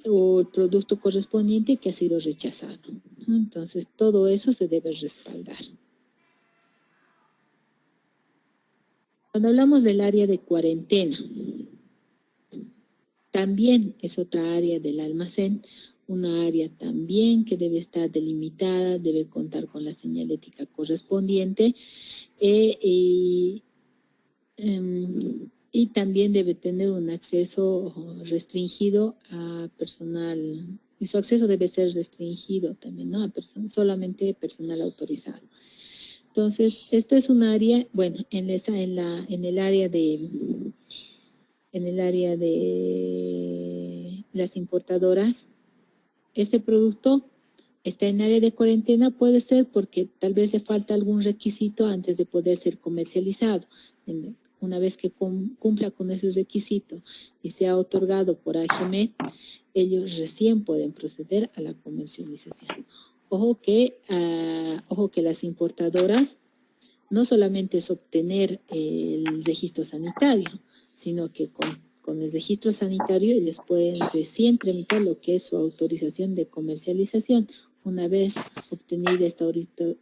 Speaker 2: o el producto correspondiente que ha sido rechazado. Entonces, todo eso se debe respaldar. Cuando hablamos del área de cuarentena, también es otra área del almacén, una área también que debe estar delimitada, debe contar con la señalética correspondiente y también debe tener un acceso restringido a personal, y su acceso debe ser restringido también, ¿no? Solamente personal autorizado. Entonces, esta es un área, bueno, en el área de las importadoras, este producto está en área de cuarentena, puede ser porque tal vez le falta algún requisito antes de poder ser comercializado. Una vez que cumpla con ese requisito y sea otorgado por AGMET, ellos recién pueden proceder a la comercialización. Ojo que las importadoras no solamente es obtener el registro sanitario, sino que con el registro sanitario, ellos pueden recién tramitar lo que es su autorización de comercialización. Una vez obtenida esta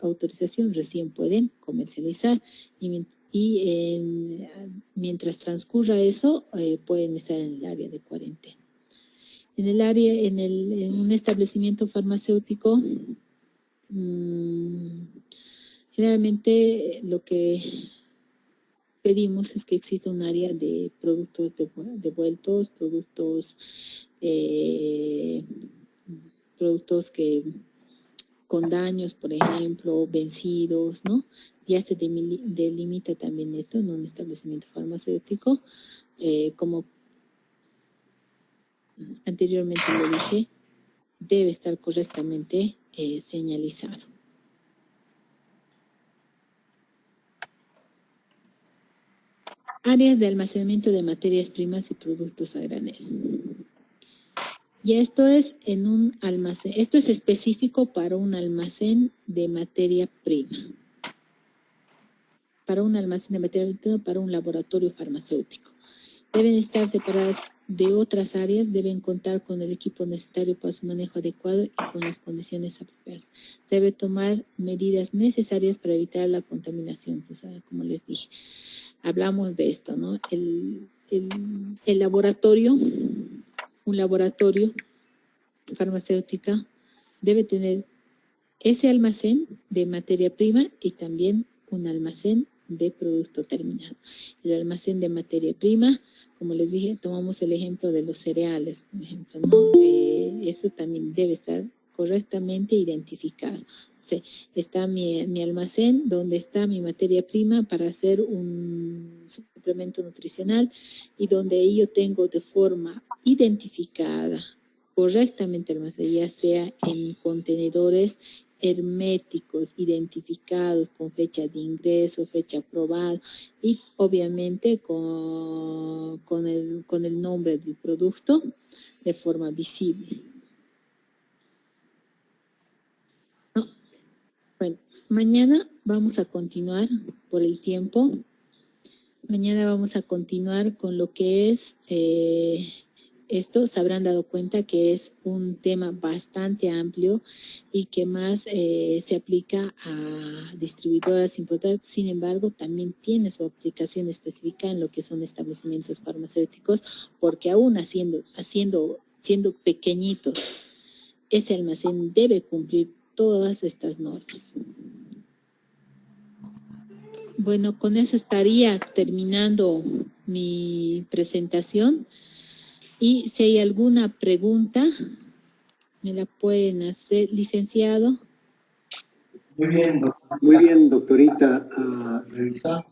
Speaker 2: autorización, recién pueden comercializar mientras transcurra eso, pueden estar en el área de cuarentena. En un establecimiento farmacéutico, generalmente lo que pedimos es que exista un área de productos devueltos, productos que con daños, por ejemplo, vencidos, ¿no? Ya se delimita también esto en un establecimiento farmacéutico, como anteriormente lo dije, debe estar correctamente señalizado. Áreas de almacenamiento de materias primas y productos a granel. Y esto es en un almacén, esto es específico para un almacén de materia prima. Para un almacén de materia prima, para un laboratorio farmacéutico. Deben estar separadas de otras áreas, deben contar con el equipo necesario para su manejo adecuado y con las condiciones apropiadas. Debe tomar medidas necesarias para evitar la contaminación, pues, como les dije. Hablamos de esto, ¿no? El laboratorio, un laboratorio farmacéutica debe tener ese almacén de materia prima y también un almacén de producto terminado. El almacén de materia prima, como les dije, tomamos el ejemplo de los cereales, por ejemplo, ¿no? Eso también debe estar correctamente identificado. O sea, está mi almacén donde está mi materia prima para hacer un suplemento nutricional y donde yo tengo de forma identificada correctamente almacenado, ya sea en contenedores herméticos, identificados con fecha de ingreso, fecha aprobada y obviamente con el nombre del producto de forma visible. No. Bueno, mañana vamos a continuar por el tiempo. Mañana vamos a continuar con lo que es esto. Se habrán dado cuenta que es un tema bastante amplio y que más se aplica a distribuidoras, importadoras. Sin embargo, también tiene su aplicación específica en lo que son establecimientos farmacéuticos, porque aún siendo pequeñitos, ese almacén debe cumplir todas estas normas. Bueno, con eso estaría terminando mi presentación. Y si hay alguna pregunta, me la pueden hacer, licenciado.
Speaker 1: Muy bien, doctorita. Revisando